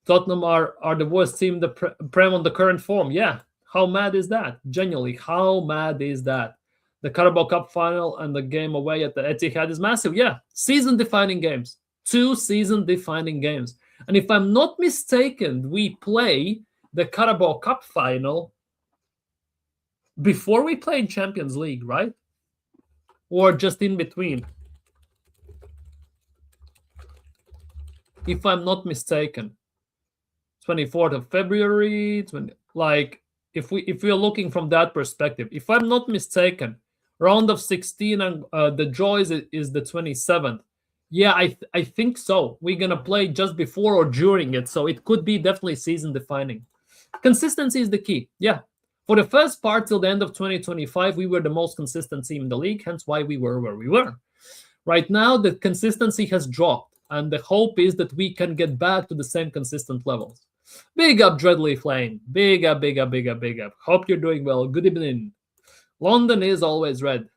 [SPEAKER 1] Tottenham are the worst team in the Prem on the current form. Yeah, how mad is that? Genuinely, how mad is that? The Carabao Cup final and the game away at the Etihad is massive. Yeah, season-defining games. 2 season-defining games. And if I'm not mistaken, we play the Carabao Cup final before we play in Champions League, right? Or just in between? If I'm not mistaken. 24th of February, if we're looking from that perspective, if I'm not mistaken, round of 16 and the draw is the 27th. Yeah, I think so. We're gonna play just before or during it, so it could be definitely season defining. Consistency is the key. Yeah. For the first part till the end of 2025, we were the most consistent team in the league, hence why we were where we were. Right now, the consistency has dropped, and the hope is that we can get back to the same consistent levels. Big up, Dreadly Flame. Big up, big up, big up, big up. Hope you're doing well. Good evening. London is always red.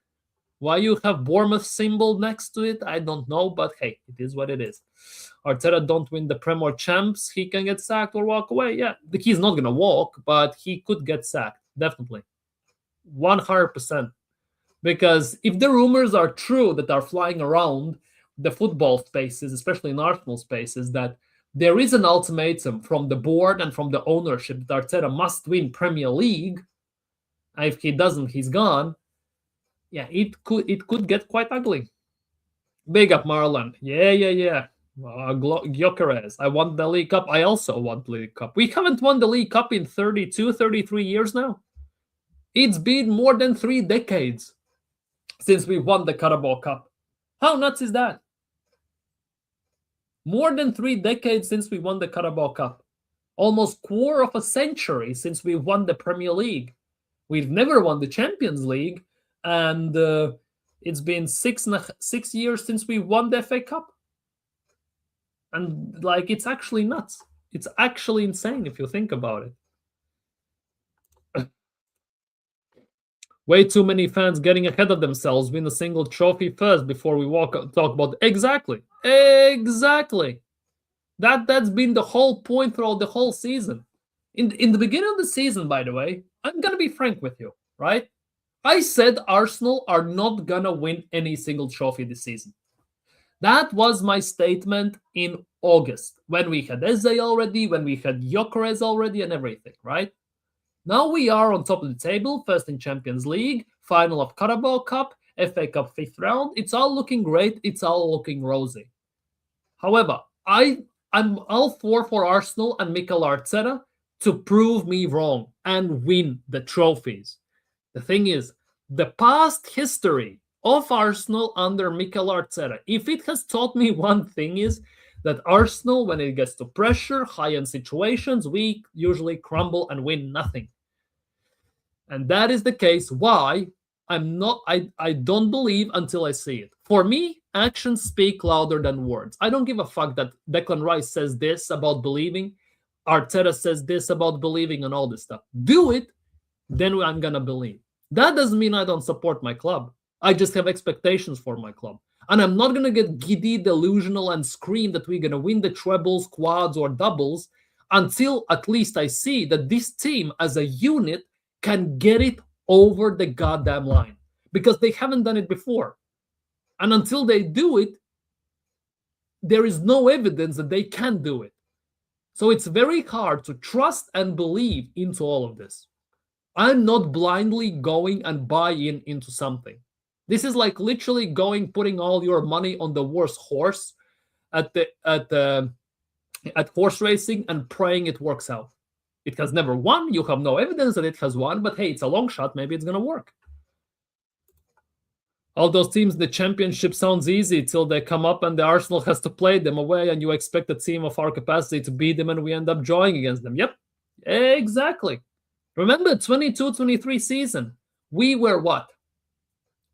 [SPEAKER 1] Why you have Bournemouth symbol next to it, I don't know, but hey, it is what it is. Arteta don't win the Prem or Champs, he can get sacked or walk away. Yeah, he's not going to walk, but he could get sacked, definitely. 100%. Because if the rumors are true that are flying around the football spaces, especially in Arsenal spaces, that there is an ultimatum from the board and from the ownership that Arteta must win Premier League, and if he doesn't, he's gone. Yeah, it could get quite ugly. Big up, Marlon. Yeah. Gyökeres. I won the League Cup. I also won the League Cup. We haven't won the League Cup in 32, 33 years now. It's been more than 3 decades since we won the Carabao Cup. How nuts is that? More than 3 decades since we won the Carabao Cup. Almost quarter of a century since we won the Premier League. We've never won the Champions League. And it's been 6 years since we won the FA Cup. And it's actually nuts. It's actually insane if you think about it. Way too many fans getting ahead of themselves. Win a single trophy first before we talk about exactly. That's been the whole point throughout the whole season. In the beginning of the season, by the way, I'm gonna be frank with you, right? I said Arsenal are not gonna win any single trophy this season. That was my statement in August, when we had Eze already, when we had Gyökeres already and everything, right? Now we are on top of the table, first in Champions League, final of Carabao Cup, FA Cup 5th round. It's all looking great. It's all looking rosy. However, I'm all for Arsenal and Mikel Arteta to prove me wrong and win the trophies. The thing is, the past history of Arsenal under Mikel Arteta, if it has taught me one thing, is that Arsenal, when it gets to pressure, high-end situations, we usually crumble and win nothing. And that is the case why I don't believe until I see it. For me, actions speak louder than words. I don't give a fuck that Declan Rice says this about believing, Arteta says this about believing, and all this stuff. Do it, then I'm gonna believe. That doesn't mean I don't support my club. I just have expectations for my club. And I'm not gonna get giddy, delusional, and scream that we're gonna win the trebles, quads, or doubles until at least I see that this team as a unit can get it over the goddamn line, because they haven't done it before. And until they do it, there is no evidence that they can do it. So it's very hard to trust and believe into all of this. I'm not blindly going and buying into something. This is like literally putting all your money on the worst horse at horse racing and praying it works out. It has never won. You have no evidence that it has won, but hey, it's a long shot. Maybe it's going to work. All those teams in the championship sounds easy till they come up and the Arsenal has to play them away, and you expect a team of our capacity to beat them, and we end up drawing against them. Yep, exactly. Remember, 22-23 season, we were what?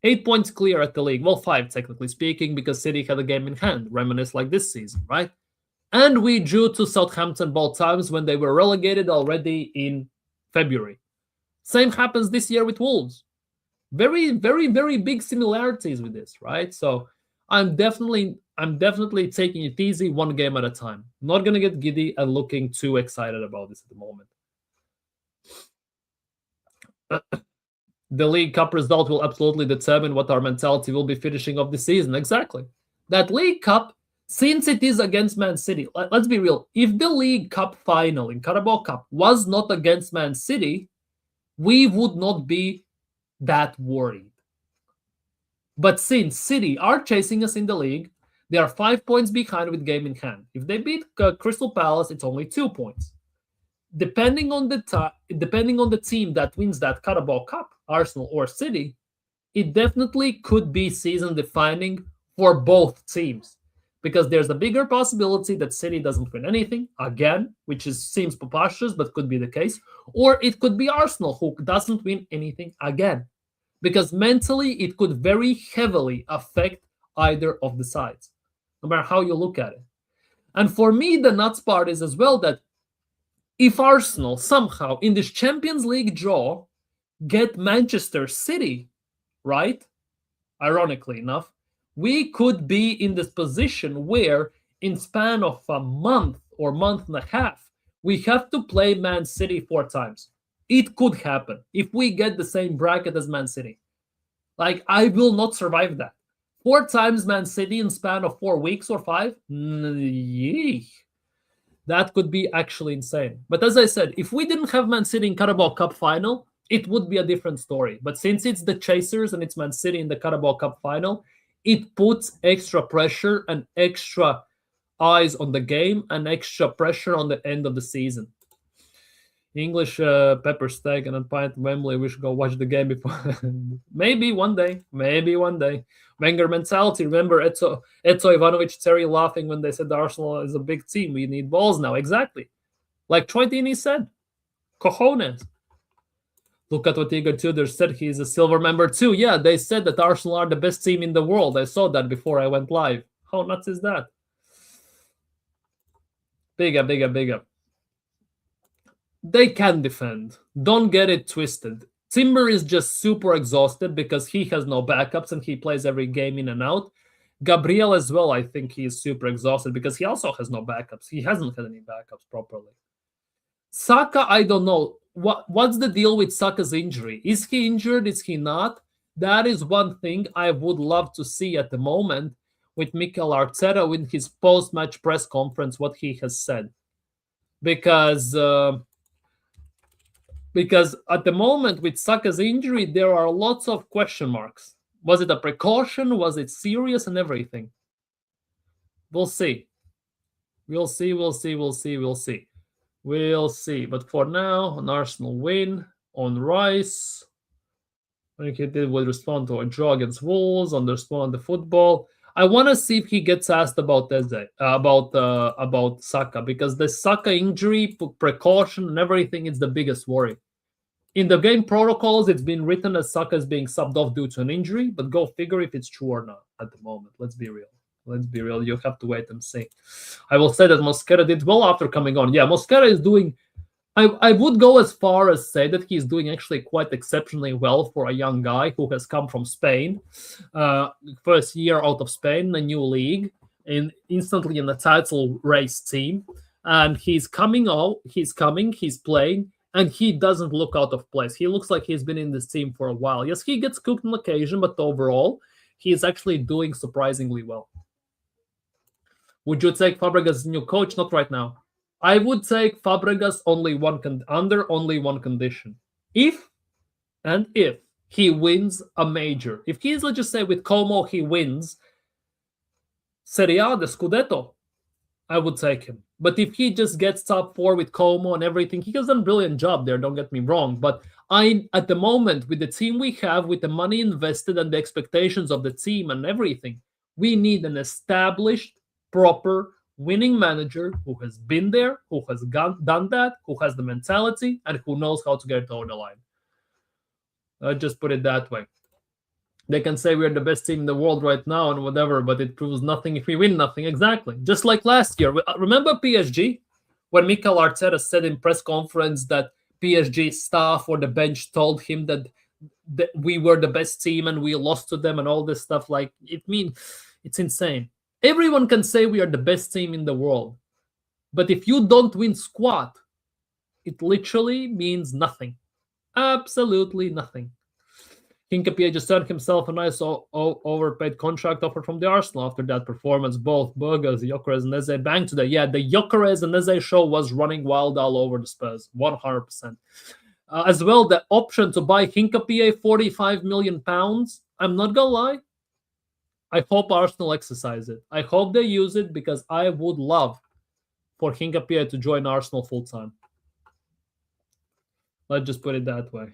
[SPEAKER 1] 8 points clear at the league. Well, 5, technically speaking, because City had a game in hand, reminisce like this season, right? And we drew to Southampton both times when they were relegated already in February. Same happens this year with Wolves. Very, very, very big similarities with this, right? So I'm definitely taking it easy, one game at a time. Not going to get giddy and looking too excited about this at the moment. The League Cup result will absolutely determine what our mentality will be finishing off the season. Exactly. That League Cup, since it is against Man City, let's be real. If the League Cup final in Carabao Cup was not against Man City, we would not be that worried. But since City are chasing us in the league, they are 5 points behind with game in hand. If they beat Crystal Palace, it's only 2 points. Depending on the team that wins that Carabao Cup, Arsenal or City, it definitely could be season defining for both teams, because there's a bigger possibility that City doesn't win anything again, which seems preposterous but could be the case, or it could be Arsenal who doesn't win anything again, because mentally it could very heavily affect either of the sides, no matter how you look at it. And for me, the nuts part is as well that if Arsenal somehow in this Champions League draw get Manchester City, right? Ironically enough, we could be in this position where in span of a month or month and a half, we have to play Man City 4 times. It could happen if we get the same bracket as Man City. Like, I will not survive that. 4 times Man City in span of 4 weeks or 5? Yee. That could be actually insane. But as I said, if we didn't have Man City in Carabao Cup final, it would be a different story. But since it's the Chasers and it's Man City in the Carabao Cup final, it puts extra pressure and extra eyes on the game and extra pressure on the end of the season. English pepper steak and a pint of Wembley. We should go watch the game before. Maybe one day. Wenger mentality. Remember Eto Ivanovic, Terry laughing when they said the Arsenal is a big team. We need balls now. Exactly. Like Troy Deeney said. Cojones. Look at what Igor Tudor said. He's a silver member too. Yeah, they said that Arsenal are the best team in the world. I saw that before I went live. How nuts is that? Big up. They can defend. Don't get it twisted. Timber is just super exhausted because he has no backups and he plays every game in and out. Gabriel as well, I think he is super exhausted because he also has no backups. He hasn't had any backups properly. Saka, I don't know. What's the deal with Saka's injury? Is he injured? Is he not? That is one thing I would love to see at the moment with Mikel Arteta in his post-match press conference, what he has said. Because at the moment with Saka's injury, there are lots of question marks. Was it a precaution? Was it serious and everything? We'll see. We'll see. But for now, an Arsenal win on Rice. I think he will respond to a draw against Wolves, understand the football. I want to see if he gets asked about Eze, about Saka, because the Saka injury, precaution, and everything is the biggest worry. In the game protocols, it's been written as Saka is being subbed off due to an injury, but go figure if it's true or not at the moment. Let's be real. You have to wait and see. I will say that Mosquera did well after coming on. Yeah, Mosquera is doing... I would go as far as say that he's doing actually quite exceptionally well for a young guy who has come from Spain. First year out of Spain, a new league, and instantly in a title race team. And he's coming, he's playing, and he doesn't look out of place. He looks like he's been in this team for a while. Yes, he gets cooked on occasion, but overall, he is actually doing surprisingly well. Would you take Fabregas as new coach? Not right now. I would take Fabregas under only one condition. If he wins a major. If he's, let's just say, with Como, he wins Serie A, the Scudetto, I would take him. But if he just gets top 4 with Como and everything, he has done a brilliant job there, don't get me wrong. But at the moment, with the team we have, with the money invested and the expectations of the team and everything, we need an established, proper, winning manager who has been there, who has done that, who has the mentality, and who knows how to get it over the line. I'll just put it that way. They can say we're the best team in the world right now and whatever, but it proves nothing if we win nothing. Exactly. Just like last year. Remember PSG? When Mikel Arteta said in press conference that PSG staff or the bench told him that we were the best team and we lost to them and all this stuff. Like, it's insane. Everyone can say we are the best team in the world. But if you don't win squat, it literally means nothing. Absolutely nothing. Hincapié just earned himself a nice overpaid contract offer from the Arsenal after that performance. Both Burgers, Gyökeres, and Eze banged today. Yeah, the Gyökeres and Eze show was running wild all over the Spurs. 100%. As well, the option to buy Hincapié, £45 million. I'm not going to lie. I hope Arsenal exercise it. I hope they use it because I would love for Hincapié to join Arsenal full-time. Let's just put it that way.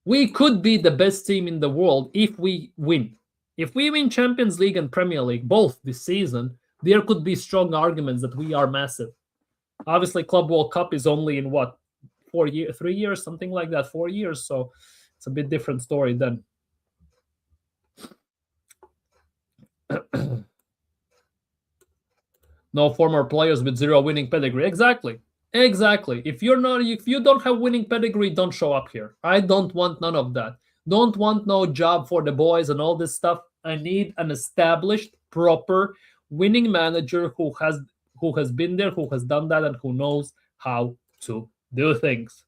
[SPEAKER 1] We could be the best team in the world if we win. If we win Champions League and Premier League, both this season, there could be strong arguments that we are massive. Obviously, Club World Cup is only in, 3 years, something like that, 4 years. So it's a bit different story then. No former players with 0 winning pedigree. Exactly. If you don't have winning pedigree, don't show up here. I don't want none of that. Don't want no job for the boys and all this stuff. I need an established, proper winning manager who has been there, who has done that, and who knows how to do things.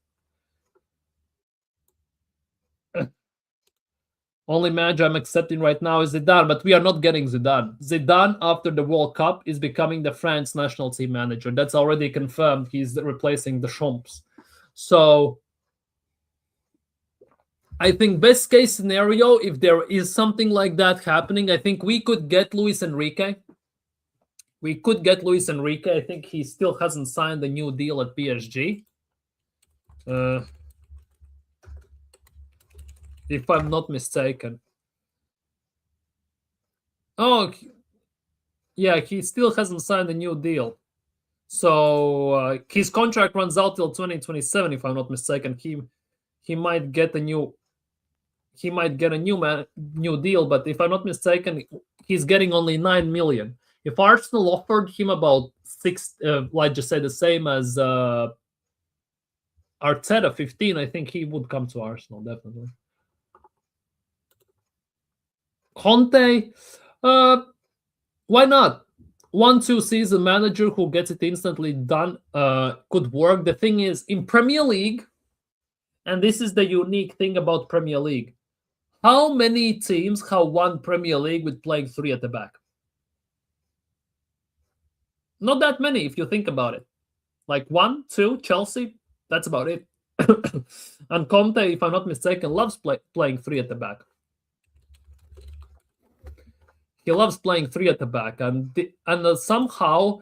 [SPEAKER 1] Only manager I'm accepting right now is Zidane, but we are not getting Zidane. Zidane, after the World Cup, is becoming the France national team manager. That's already confirmed. He's replacing the Champs. So I think best case scenario, if there is something like that happening, I think we could get Luis Enrique. I think he still hasn't signed a new deal at PSG. If I'm not mistaken. Oh, yeah, he still hasn't signed a new deal. So his contract runs out till 2027, if I'm not mistaken. He might get a new new deal, but if I'm not mistaken, he's getting only 9 million. If Arsenal offered him about 6, like just say the same as Arteta, 15, I think he would come to Arsenal, definitely. Conte, why not? 1-2 season manager who gets it instantly done could work. The thing is, in Premier League, and this is the unique thing about Premier League, how many teams have won Premier League with playing 3 at the back? Not that many, if you think about it. Like 1, 2, Chelsea, that's about it. And Conte, if I'm not mistaken, loves playing 3 at the back. He loves playing 3 at the back, and somehow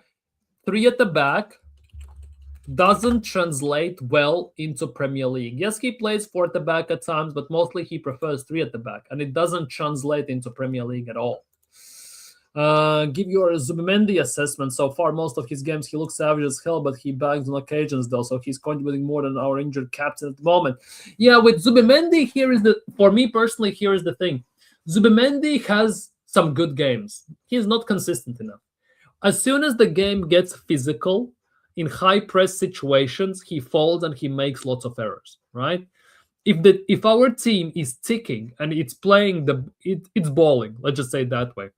[SPEAKER 1] 3 at the back doesn't translate well into Premier League. Yes, he plays 4 at the back at times, but mostly he prefers 3 at the back, and it doesn't translate into Premier League at all. Give your Zubimendi assessment. So far, most of his games, he looks savage as hell, but he bangs on occasions, though, so he's contributing more than our injured captain at the moment. Yeah, with Zubimendi, for me personally, here is the thing. Zubimendi has some good games. He's not consistent enough. As soon as the game gets physical, in high press situations, he falls and he makes lots of errors, right? If our team is ticking and it's playing it's balling, let's just say it that way.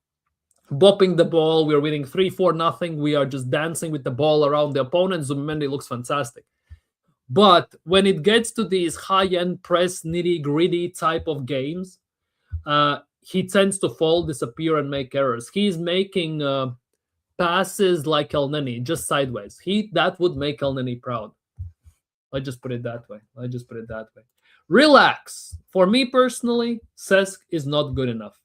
[SPEAKER 1] Bopping the ball, we're winning 3-4-0. We are just dancing with the ball around the opponent. Zubimendi looks fantastic. But when it gets to these high-end press, nitty-gritty type of games, he tends to fall, disappear, and make errors. He's making passes like El Neni, just sideways. That would make El Neni proud. I just put it that way. Relax. For me personally, Cesc is not good enough.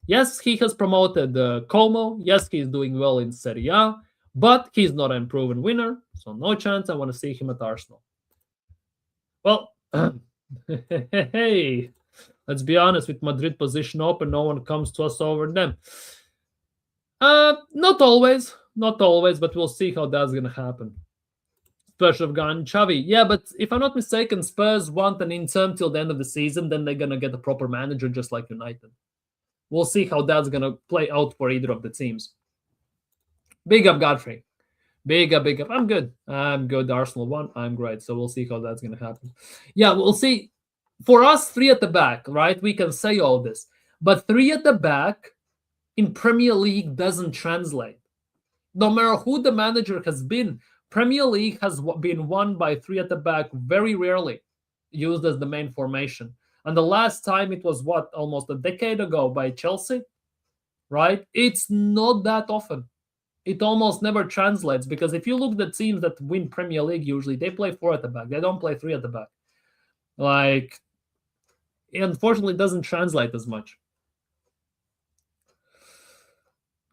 [SPEAKER 1] Yes, he has promoted Como. Yes, he's doing well in Serie A, but he's not an proven winner, so no chance I want to see him at Arsenal. Well, hey, let's be honest, with Madrid position open, no one comes to us over them. Not always, but we'll see how that's going to happen. Spurs have gone Xavi. Yeah, but if I'm not mistaken, Spurs want an interim till the end of the season, then they're going to get a proper manager just like United. We'll see how that's going to play out for either of the teams. Big up, Godfrey. Big up. I'm good. Arsenal won. I'm great. So we'll see how that's going to happen. Yeah, we'll see. For us, 3 at the back, right? We can say all this. But 3 at the back in Premier League doesn't translate. No matter who the manager has been, Premier League has been won by 3 at the back very rarely, used as the main formation. And the last time it was, almost a decade ago by Chelsea, right? It's not that often. It almost never translates, because if you look at the teams that win Premier League, usually they play 4 at the back. They don't play 3 at the back. It unfortunately doesn't translate as much.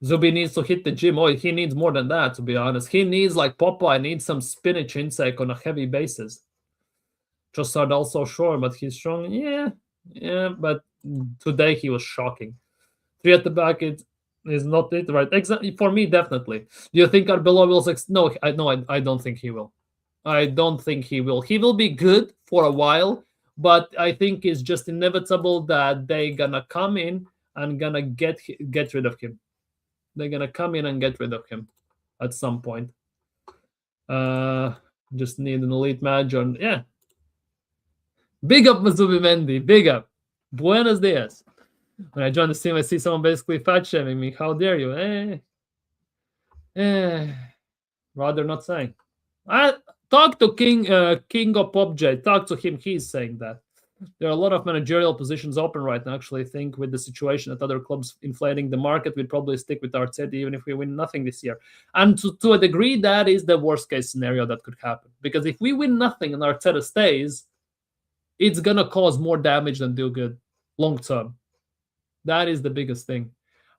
[SPEAKER 1] Zubi needs to hit the gym. Oh, he needs more than that, to be honest. He needs, like Popeye, needs some spinach intake on a heavy basis. Trossard also short, but he's strong. Yeah, but today he was shocking. 3 at the back, it is not it, right? Exactly. For me, definitely. Do you think Arbeloa will? No, I don't think he will. I don't think he will. He will be good for a while, but I think it's just inevitable that they're gonna come in and gonna get rid of him. They're gonna come in and get rid of him at some point. Just need an elite manager. Yeah. Big up, Zubimendi. Big up. Buenos dias. When I join the team, I see someone basically fat shaming me. How dare you? Rather not saying. I talk to King of Pop J. Talk to him. He's saying that. There are a lot of managerial positions open right now. Actually, I think with the situation at other clubs inflating the market, we'd probably stick with Arteta even if we win nothing this year. And to a degree, that is the worst case scenario that could happen. Because if we win nothing and Arteta stays, it's going to cause more damage than do good long term. That is the biggest thing.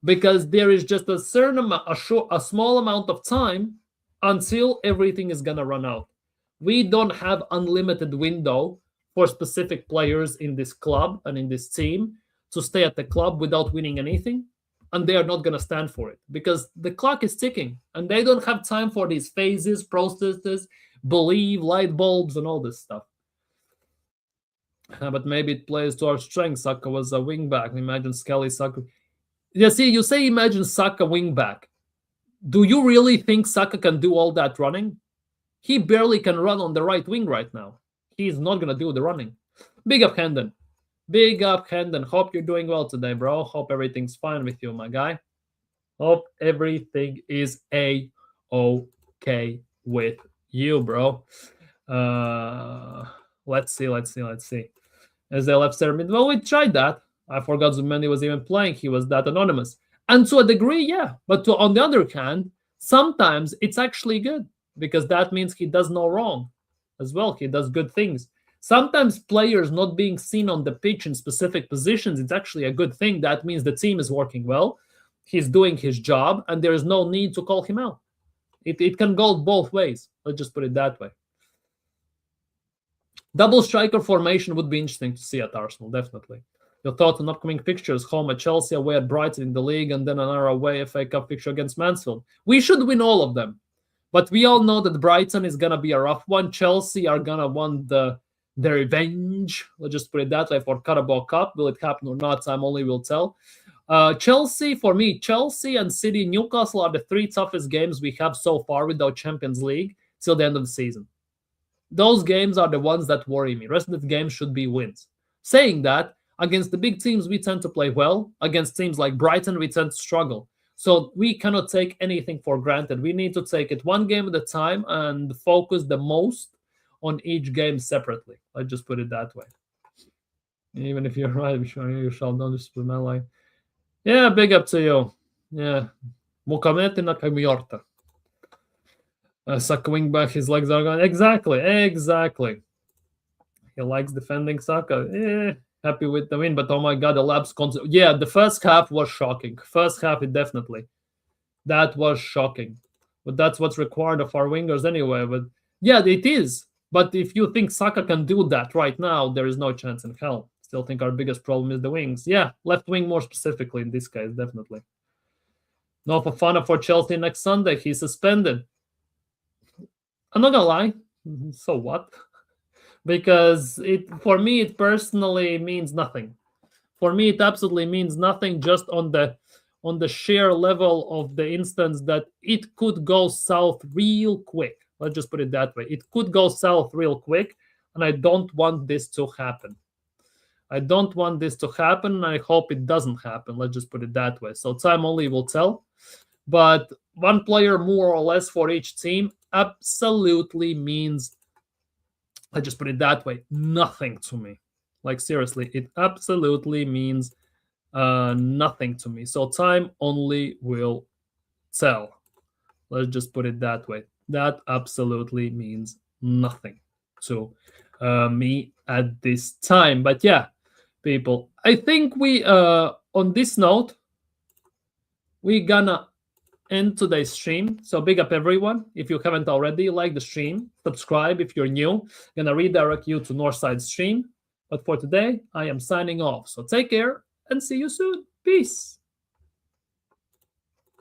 [SPEAKER 1] Because there is just a certain amount, a small amount of time until everything is going to run out. We don't have unlimited window for specific players in this club and in this team to stay at the club without winning anything. And they are not going to stand for it because the clock is ticking and they don't have time for these phases, processes, believe, light bulbs, and all this stuff. But maybe it plays to our strength. Saka was a wingback. Imagine Skelly, Saka. Yeah, see, you say imagine Saka wingback. Do you really think Saka can do all that running? He barely can run on the right wing right now. He's not going to do the running. Big up, Hendon. Big up, Hendon. Hope you're doing well today, bro. Hope everything's fine with you, my guy. Hope everything is A-okay with you, bro. Let's see. As they left center mid, well, we tried that. I forgot Zubimendi was even playing. He was that anonymous. And to a degree, yeah. But on the other hand, sometimes it's actually good because that means he does no wrong as well. He does good things. Sometimes players not being seen on the pitch in specific positions, it's actually a good thing. That means the team is working well. he's doing his job, and there is no need to call him out. It can go both ways. Let's just put it that way. Double striker formation would be interesting to see at Arsenal, definitely. Your thoughts on upcoming fixtures: home at Chelsea, away at Brighton in the league, and then another away FA Cup fixture against Mansfield. We should win all of them. But we all know that Brighton is going to be a rough one. Chelsea are going to want the revenge. Let's just put it that way for Carabao Cup. Will it happen or not? Time only will tell. Chelsea, for me, Chelsea and City, Newcastle are the 3 toughest games we have so far without Champions League till the end of the season. Those games are the ones that worry me. Rest of the games should be wins. Saying that, against the big teams, we tend to play well. Against teams like Brighton, we tend to struggle. So we cannot take anything for granted. We need to take it one game at a time and focus the most on each game separately. Let's just put it that way. Even if you're right, you shall not dispute my line. Yeah, big up to you. Yeah. Mukamete Nakamiorta. Saka wing back, his legs are gone. Exactly. He likes defending Saka. Happy with the win, but oh my god, the labs yeah, the first half was shocking. First half, it definitely. That was shocking. But that's what's required of our wingers anyway. But yeah, it is. But if you think Saka can do that right now, there is no chance in hell. Still think our biggest problem is the wings. Yeah, left wing more specifically in this case, definitely. No Fofana for Chelsea next Sunday. He's suspended. I'm not gonna lie. So what? Because for me, it personally means nothing. For me, it absolutely means nothing, just on the sheer level of the instance that it could go south real quick. Let's just put it that way. It could go south real quick, and I don't want this to happen. I don't want this to happen, and I hope it doesn't happen. Let's just put it that way. So time only will tell. But one player more or less for each team absolutely means, I just put it that way, nothing to me. Like, seriously, it absolutely means nothing to me. So time only will tell. Let's just put it that way. That absolutely means nothing to me at this time. But yeah, people, I think we, on this note, we're gonna end today's stream. So big up everyone. If you haven't already, like the stream, subscribe if you're new. Gonna redirect you to Northside stream. But for today, I am signing off. So take care and see you soon. Peace.